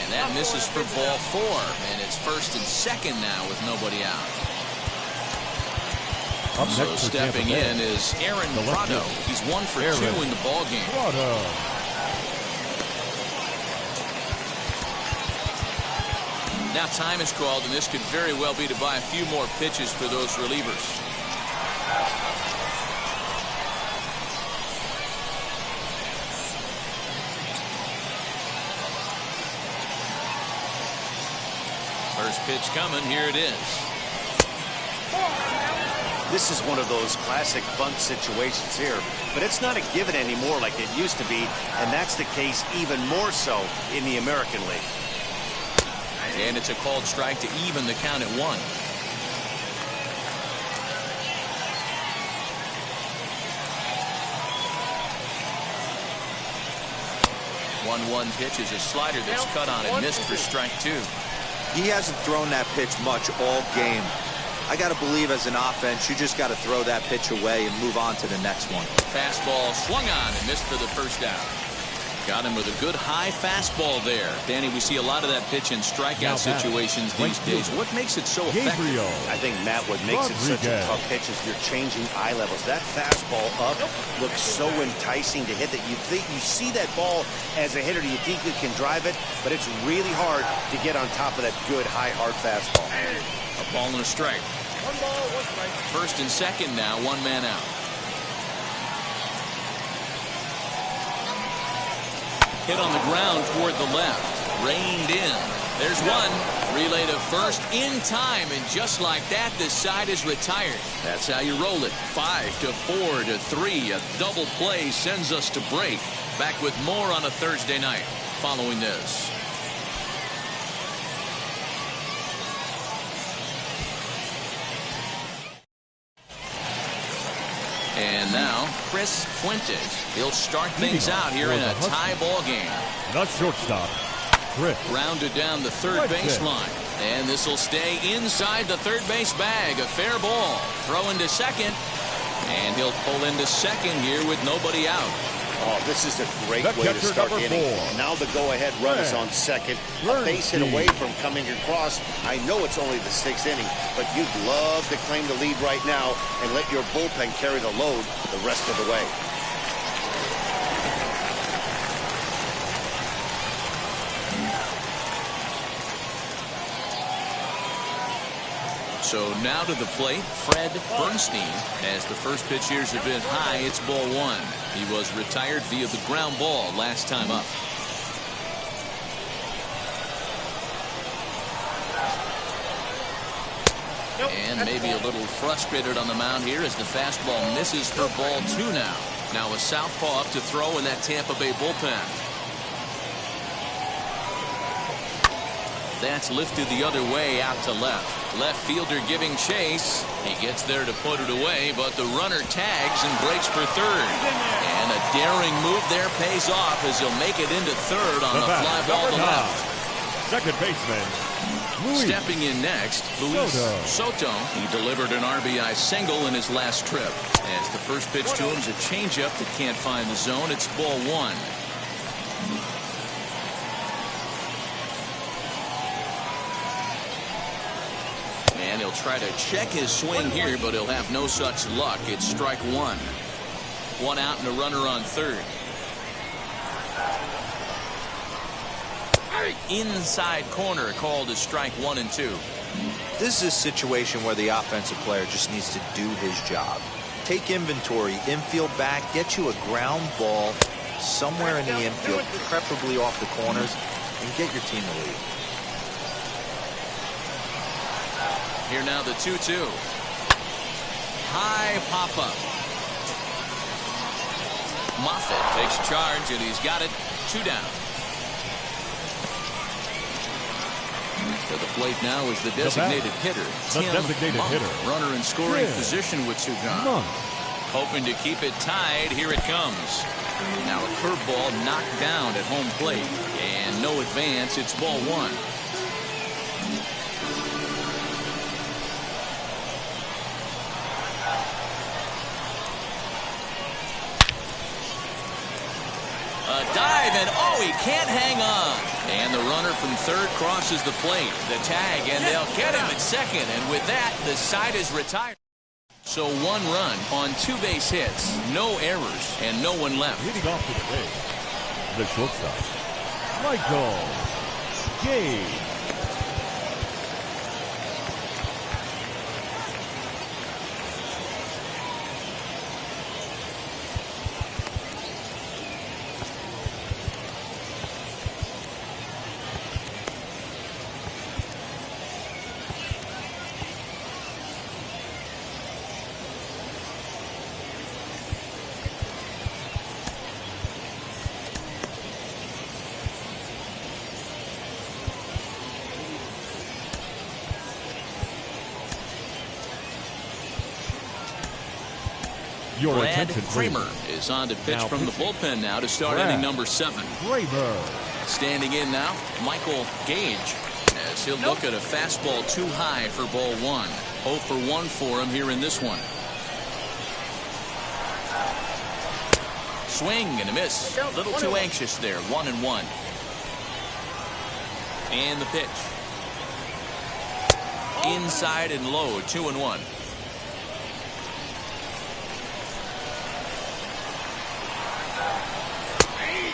S1: And that misses for ball 4, and it's first and second now with nobody out. So stepping in is Aaron Prado. He's 1 for 2 in the ball game. Now time is called, and this could very well be to buy a few more pitches for those relievers. First pitch coming. Here it is.
S2: This is one of those classic bunt situations here, but it's not a given anymore like it used to be, and that's the case even more so in the American League.
S1: And it's a called strike to even the count at 1. 1-1 pitch is a slider that's cut on and missed for strike 2.
S4: He hasn't thrown that pitch much all game. I got to believe as an offense, you just got to throw that pitch away and move on to the next one.
S1: Fastball swung on and missed for the first out. Got him with a good high fastball there. Danny, we see a lot of that pitch in strikeout situations these days. What makes it so effective?
S2: I think, Matt, what makes it such a tough pitch is you're changing eye levels. That fastball up looks so enticing to hit that you think you see that ball as a hitter, you think you can drive it, but it's really hard to get on top of that good high hard fastball.
S1: A ball and a strike.
S5: 1 ball, 1 strike.
S1: First and second now, 1 man out. Hit on the ground toward the left. Reined in. There's one. Relay to first in time, and just like that, the side is retired. That's how you roll it. 5 to 4 to 3. A double play sends us to break. Back with more on a Thursday night following this. And now, Chris Fuentes. He'll start things out here in a tie ball game.
S3: The shortstop, Chris.
S1: Rounded down the third baseline. And this will stay inside the third base bag. A fair ball. Throw into second. And he'll pull into second here with nobody out.
S2: Oh, this is a great way to start the inning. Now the go-ahead run is on second. A base hit away from coming across. I know it's only the 6th inning, but you'd love to claim the lead right now and let your bullpen carry the load the rest of the way.
S1: So now to the plate, Fred Bernstein. As the first pitch here's a bit high, it's ball 1. He was retired via the ground ball last time up. And maybe a little frustrated on the mound here as the fastball misses for ball 2 now. Now a southpaw up to throw in that Tampa Bay bullpen. That's lifted the other way out to left. Left fielder giving chase. He gets there to put it away, but the runner tags and breaks for third. And a daring move there pays off as he'll make it into third on the fly ball to left.
S3: Second baseman,
S1: Stepping in next, Luis Soto. He delivered an RBI single in his last trip. As the first pitch to him is a changeup that can't find the zone. It's ball 1. And he'll try to check his swing here, but he'll have no such luck. It's strike 1. 1 out and a runner on third. Inside corner called as strike 1 and 2.
S4: This is a situation where the offensive player just needs to do his job. Take inventory, infield back, get you a ground ball somewhere in the infield, preferably off the corners, and get your team the lead.
S1: Here now the 2-2. High pop-up. Moffitt takes charge, and he's got it. 2 down. To the plate now is the designated hitter, Tim Monk. Runner in scoring position with 2 gone. Hoping to keep it tied. Here it comes. Now a curveball knocked down at home plate, and no advance. It's ball 1. A dive, and oh, he can't hang on. And the runner from third crosses the plate. The tag, and they'll get him at second. And with that, the side is retired. So 1 run on 2 base hits, no errors, and no one left.
S3: Leading off to the base, the shortstop, Michael Gage. Your
S1: Brad
S3: attention,
S1: Kramer is on to pitch from the bullpen now to start inning number 7.
S3: Kramer.
S1: Standing in now, Michael Gage, as he'll look at a fastball too high for ball 1. 0 for 1 for him here in this one. Swing and a miss. A little too anxious there. 1-1. And the pitch. Inside and low. 2-1.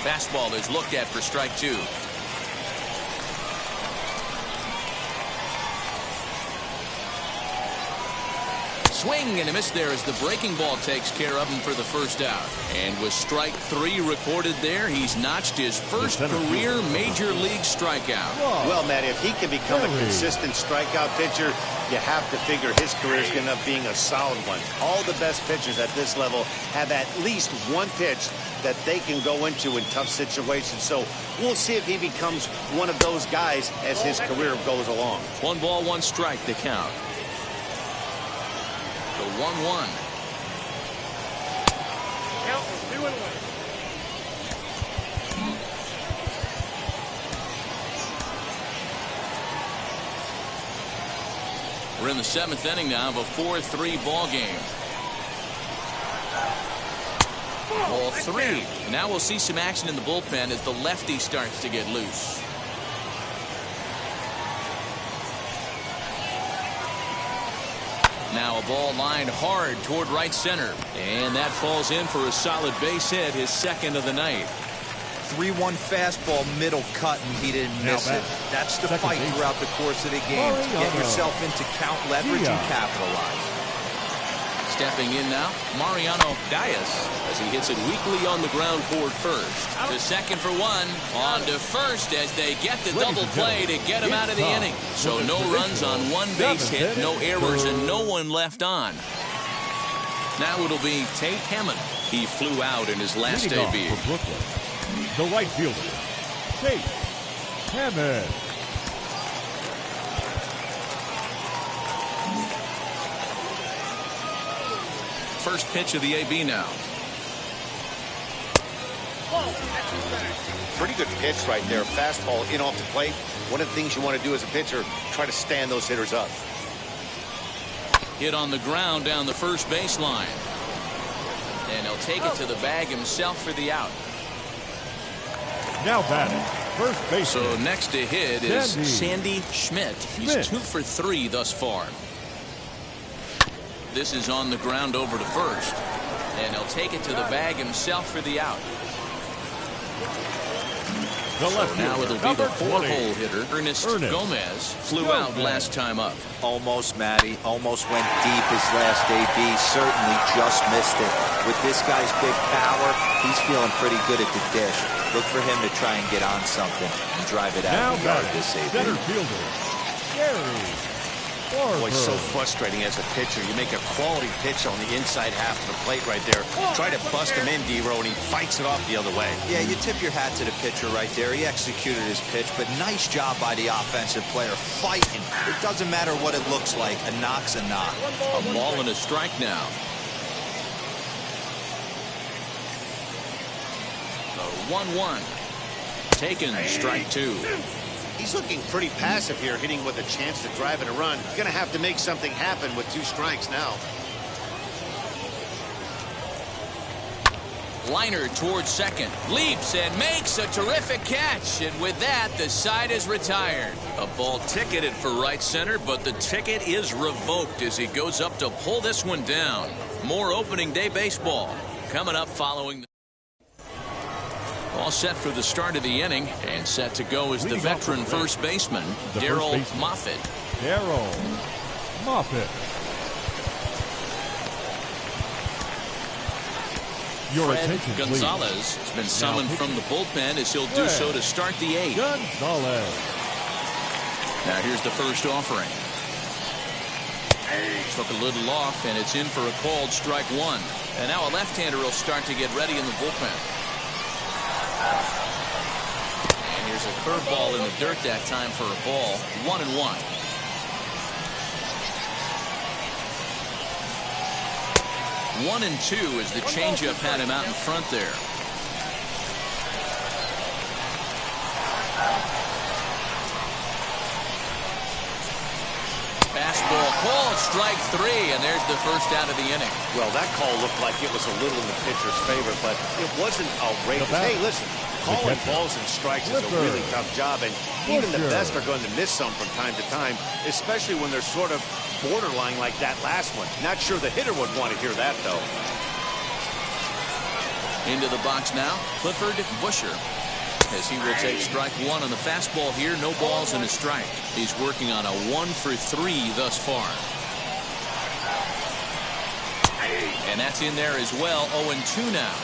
S1: Fastball is looked at for strike 2. Swing and a miss there as the breaking ball takes care of him for the first out. And with strike 3 recorded there, he's notched his first career major league strikeout.
S2: Well, Matt, if he can become a consistent strikeout pitcher, you have to figure his career is going to end up being a solid one. All the best pitchers at this level have at least one pitch that they can go into in tough situations. So we'll see if he becomes one of those guys as his career goes along.
S1: 1 ball, 1 strike to count. The 1-1.
S5: Count 2-1.
S1: We're in the 7th inning now of a 4-3 ball game. Ball 3. Now we'll see some action in the bullpen as the lefty starts to get loose. Now a ball lined hard toward right center. And that falls in for a solid base hit, his 2nd of the night.
S4: 3-1 fastball, middle cut, and he didn't miss it. That's the fight throughout the course of the game. To get yourself into count leverage and capitalize.
S1: Stepping in now, Mariano Diaz, as he hits it weakly on the ground toward first. To second for 1, on to first as they get the double play to get him out of the inning. So no runs on 1 base hit, no errors, and no one left on. Now it'll be Tate Hammond. He flew out in his last debut.
S3: For Brooklyn, the right fielder, Tate Hammond.
S1: First pitch of the AB now.
S2: Pretty good pitch right there. Fastball in off the plate. One of the things you want to do as a pitcher, try to stand those hitters up.
S1: Hit on the ground down the first baseline. And he'll take it to the bag himself for the out.
S3: Now batting, first base.
S1: So next to hit is Sandy Schmidt. He's 2 for 3 thus far. This is on the ground over to first. And he'll take it to the bag himself for the out.
S3: The
S1: So
S3: left
S1: now
S3: fielder,
S1: it'll be the
S3: number 20.
S1: 4-hole hitter, Ernest Gomez, flew out last time up.
S4: Almost, Matty. Almost went deep his last AB. Certainly just missed it. With this guy's big power, he's feeling pretty good at the dish. Look for him to try and get on something and drive it out
S3: Now
S4: of the yard
S3: batting,
S4: this AB.
S3: center fielder, Gary.
S2: Boy, so frustrating as a pitcher. You make a quality pitch on the inside half of the plate right there. Try to bust him in, D-Row, and he fights it off the other way.
S4: Yeah, you tip your hat to the pitcher right there. He executed his pitch, but nice job by the offensive player fighting. It doesn't matter what it looks like. A knock's a knock.
S1: A ball and a strike now. The 1-1. Taken, strike 2.
S2: He's looking pretty passive here, hitting with a chance to drive in a run. He's going to have to make something happen with 2 strikes now.
S1: Liner towards second. Leaps and makes a terrific catch. And with that, the side is retired. A ball ticketed for right center, but the ticket is revoked as he goes up to pull this one down. More opening day baseball coming up following the... All set for the start of the inning, and set to go is the veteran first baseman, Darryl Moffitt.
S3: Darryl Moffitt. Your
S1: Fred
S3: attention,
S1: Gonzalez
S3: please.
S1: has been summoned from the bullpen as he'll do so to start the 8th.
S3: Gonzalez.
S1: Now here's the first offering. Took a little off, and it's in for a called strike 1. And now a left-hander will start to get ready in the bullpen. And here's a curveball in the dirt that time for a ball. 1-1. One and 2 as the changeup had him out in front there. Fastball called, strike 3, and there's the first out of the inning.
S2: Well, that call looked like it was a little in the pitcher's favor, but it wasn't outrageous. Hey, listen, calling balls and strikes is a really tough job, and even the best are going to miss some from time to time, especially when they're sort of borderline like that last one. Not sure the hitter would want to hear that, though.
S1: Into the box now, Clifford Busher, as he will take strike 1 on the fastball here. No balls and a strike. He's working on a 1 for 3 thus far. And that's in there as well. 0-2 now.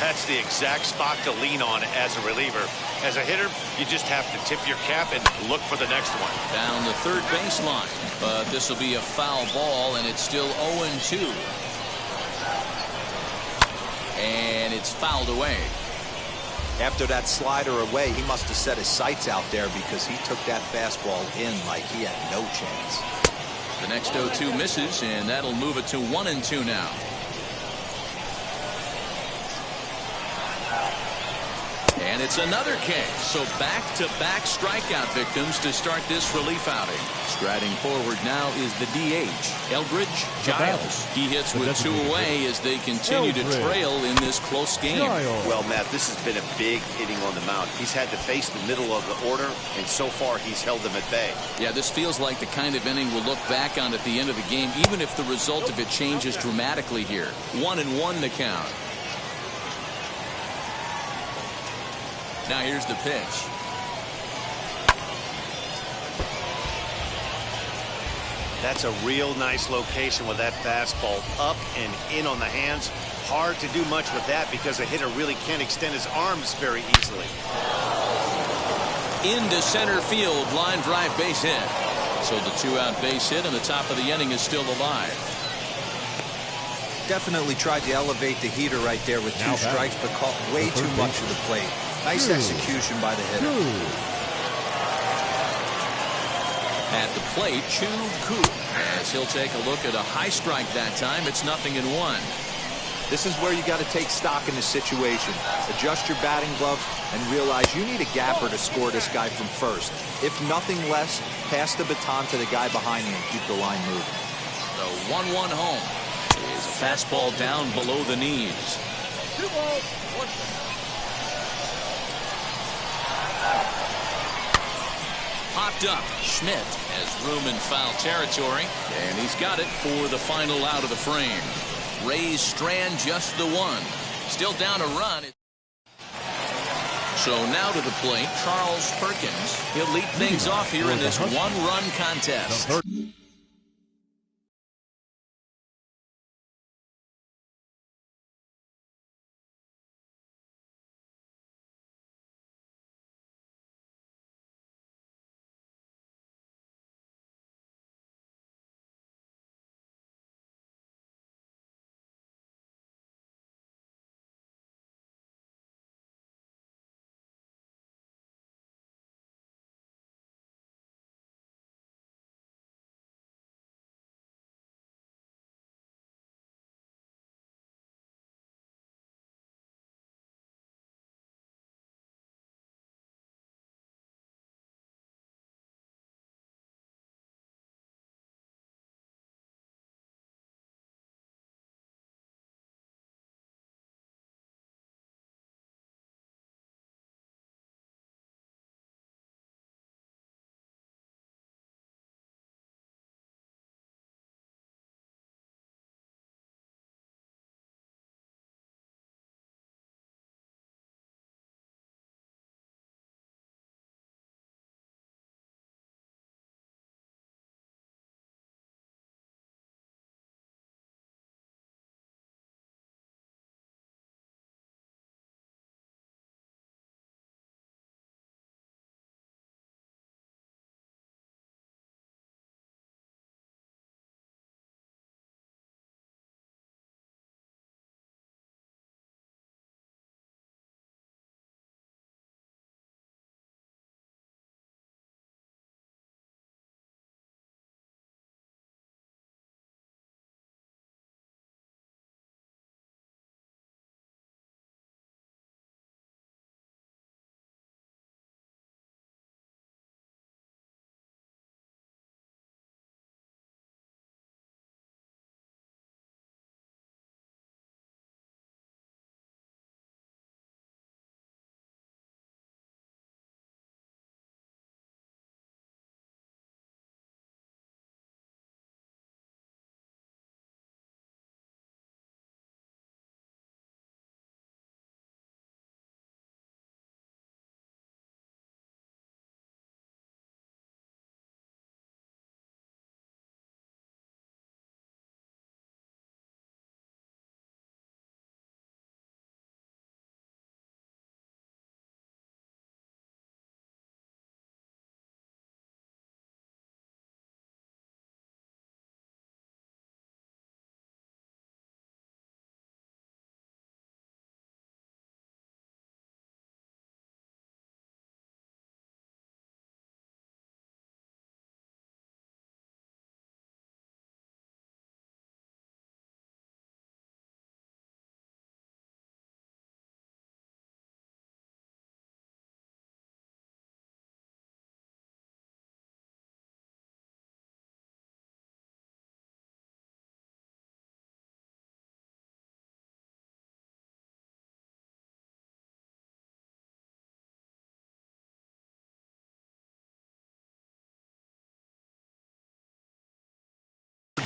S2: That's the exact spot to lean on as a reliever. As a hitter, you just have to tip your cap and look for the next one.
S1: Down the third baseline, but this will be a foul ball, and it's still 0-2. And it's fouled away.
S4: After that slider away, he must have set his sights out there because he took that fastball in like he had no chance.
S1: The next 0-2 misses, and that'll move it to 1-2 now. And it's another case. So back-to-back strikeout victims to start this relief outing. Striding forward now is the DH, Eldridge Giles. He hits with 2 away as they continue to trail in this close game.
S2: Well, Matt, this has been a big hitting on the mound. He's had to face the middle of the order, and so far he's held them at bay.
S1: Yeah, this feels like the kind of inning we'll look back on at the end of the game, even if the result of it changes dramatically here. 1-1 the count. Now here's the pitch.
S2: That's a real nice location with that fastball up and in on the hands. Hard to do much with that because a hitter really can't extend his arms very easily.
S1: Into center field, line drive base hit. So the 2-out base hit and the top of the inning is still alive.
S4: Definitely tried to elevate the heater right there with 2 strikes, but caught way too much of the plate. Nice execution by the hitter.
S1: At the plate, Chu Koo, as he'll take a look at a high strike that time. It's 0-1.
S4: This is where you got to take stock in the situation. Adjust your batting gloves and realize you need a gapper to score this guy from first. If nothing less, pass the baton to the guy behind you and keep the line moving.
S1: The 1-1 home is a fastball down below the knees.
S5: 2 balls, 1 strike.
S1: Popped up. Schmidt has room in foul territory, and he's got it for the final out of the frame. Rays strand just the 1. Still down a run. So now to the plate, Charles Perkins. He'll lead things off here in this one-run contest.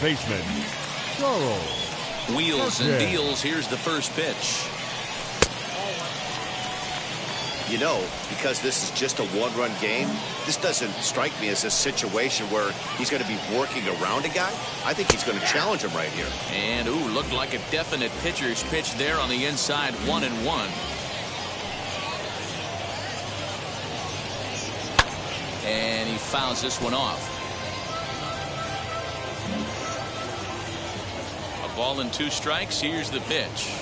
S3: Baseman, Charles.
S1: Wheels and deals. Here's the first pitch.
S2: You know, because this is just a one-run game, this doesn't strike me as a situation where he's going to be working around a guy. I think he's going to challenge him right here.
S1: And, ooh, looked like a definite pitcher's pitch there on the inside, 1-1. And he fouls this one off. A ball and 2 strikes. Here's the pitch.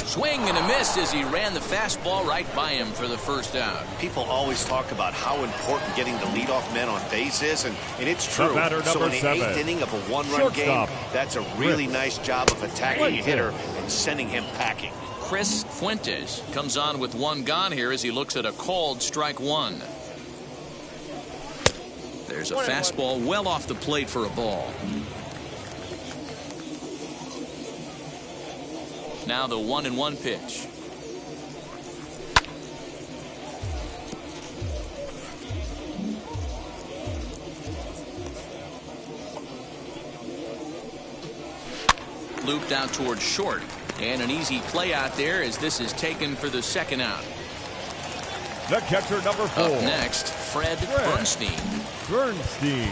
S1: Swing and a miss as he ran the fastball right by him for the first out.
S2: People always talk about how important getting the leadoff man on base is, and it's true. So in the 8th inning of a one-run game, that's a really nice job of attacking a hitter and sending him packing.
S1: Chris Fuentes comes on with 1 gone here as he looks at a called strike 1. There's a fastball well off the plate for a ball. Now the 1-1 pitch. Looped out towards short, and an easy play out there as this is taken for the 2nd out.
S3: The catcher, number 4.
S1: Up next, Fred Bernstein.
S3: Bernstein.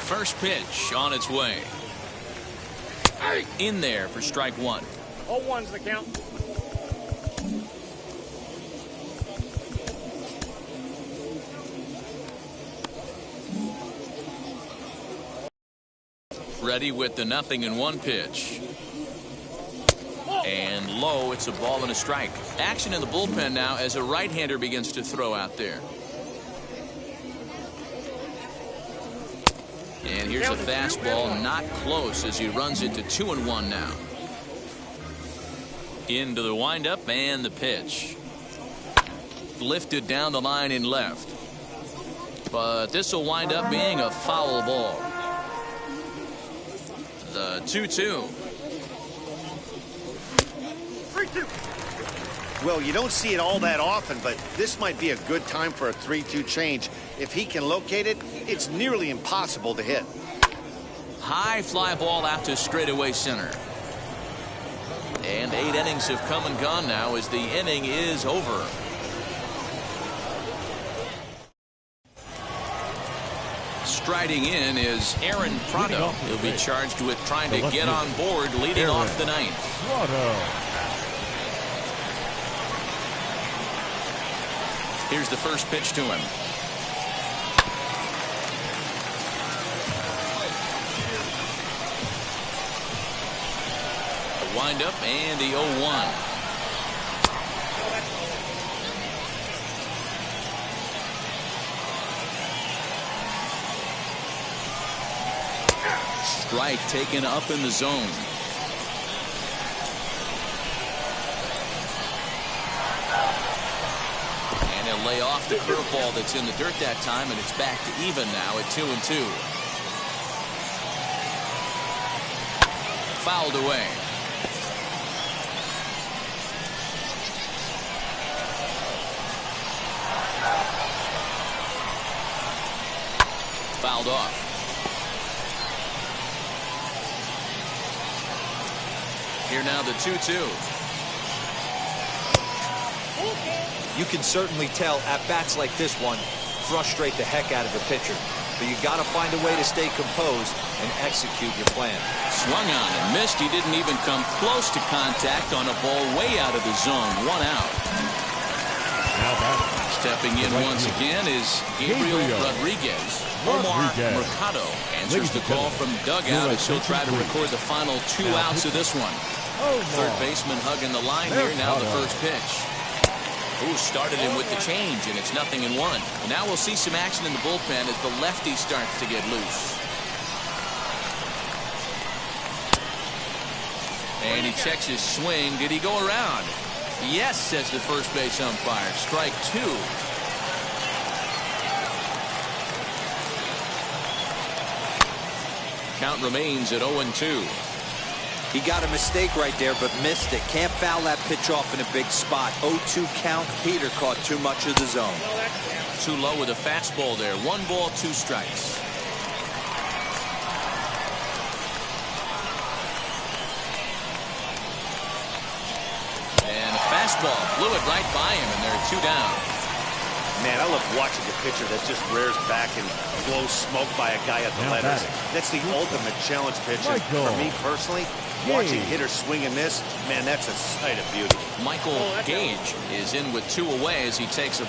S1: First pitch on its way. In there for strike 1.
S5: 0-1's the count.
S1: Ready with the 0-1 pitch. And low, it's a ball and a strike. Action in the bullpen now as a right-hander begins to throw out there. And here's a fastball, not close as he runs it to 2-1 now. Into the windup and the pitch. Lifted down the line in left. But this will wind up being a foul ball. The 2-2.
S5: 3-2.
S2: Well, you don't see it all that often, but this might be a good time for a 3-2 change. If he can locate it, it's nearly impossible to hit.
S1: High fly ball out to straightaway center. And 8 innings have come and gone now as the inning is over. Striding in is Aaron Prado. He'll be charged with trying to get on board leading off the ninth. Here's the first pitch to him. The windup and the 0-1. Strike taken up in the zone. And he'll lay off the curveball that's in the dirt that time, and it's back to even now at 2-2. Fouled away. Fouled off. Here now the 2-2.
S4: You can certainly tell at bats like this one frustrate the heck out of the pitcher. But you got to find a way to stay composed and execute your plan.
S1: Swung on and missed. He didn't even come close to contact on a ball way out of the zone. 1 out. Stepping in once again is Gabriel Rodriguez. Omar Mercado answers the call from dugout as he'll try to record the final 2 outs of this one. Third baseman hugging the line here. Now the first pitch. Ooh, started him with the change, and it's 0-1. Now we'll see some action in the bullpen as the lefty starts to get loose. And he checks his swing. Did he go around? Yes, says the first base umpire. Strike 2. Count remains at 0-2.
S4: He got a mistake right there, but missed it. Can't foul that pitch off in a big spot. 0-2 count. Peter caught too much of the zone.
S1: Too low with a fastball there. 1 ball, 2 strikes. And a fastball blew it right by him, and they're 2 down.
S2: Man, I love watching a pitcher that just rears back and blows smoke by a guy at the letters. That's the ultimate challenge pitch. And for me personally, watching hitters swing and miss, man, that's a sight of beauty.
S1: Michael Gage is in with 2 away as he takes a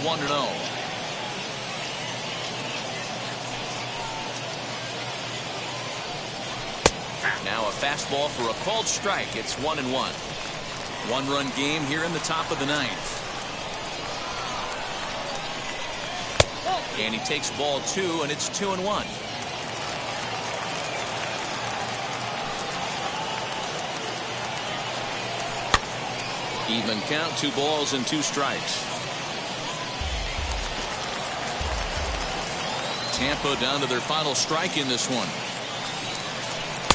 S1: 1-0. Now a fastball for a called strike. It's 1-1. One-run game here in the top of the ninth. And he takes ball 2, and it's 2-1. Even count, 2 balls and 2 strikes. Tampa down to their final strike in this one.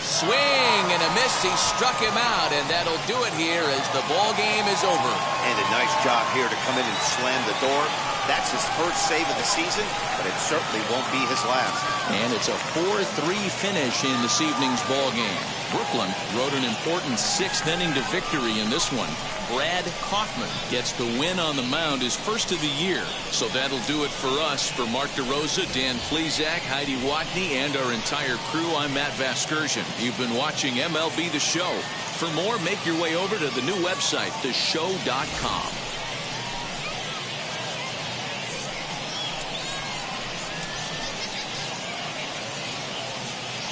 S1: Swing and a miss. He struck him out, and that'll do it here as the ball game is over.
S2: And a nice job here to come in and slam the door. That's his first save of the season, but it certainly won't be his last.
S1: And it's a 4-3 finish in this evening's ball game. Brooklyn rode an important 6th inning to victory in this one. Brad Kaufman gets the win on the mound, his first of the year. So that'll do it for us. For Mark DeRosa, Dan Plesac, Heidi Watney, and our entire crew, I'm Matt Vasgersian. You've been watching MLB The Show. For more, make your way over to the new website, theshow.com.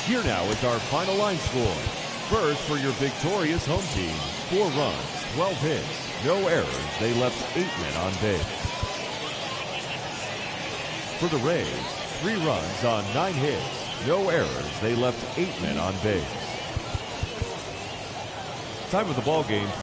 S3: Here now is our final line score. First, for your victorious home team, 4 runs, 12 hits, no errors. They left 8 men on base. For the Rays, 3 runs on 9 hits, no errors. They left 8 men on base. Time of the ball game.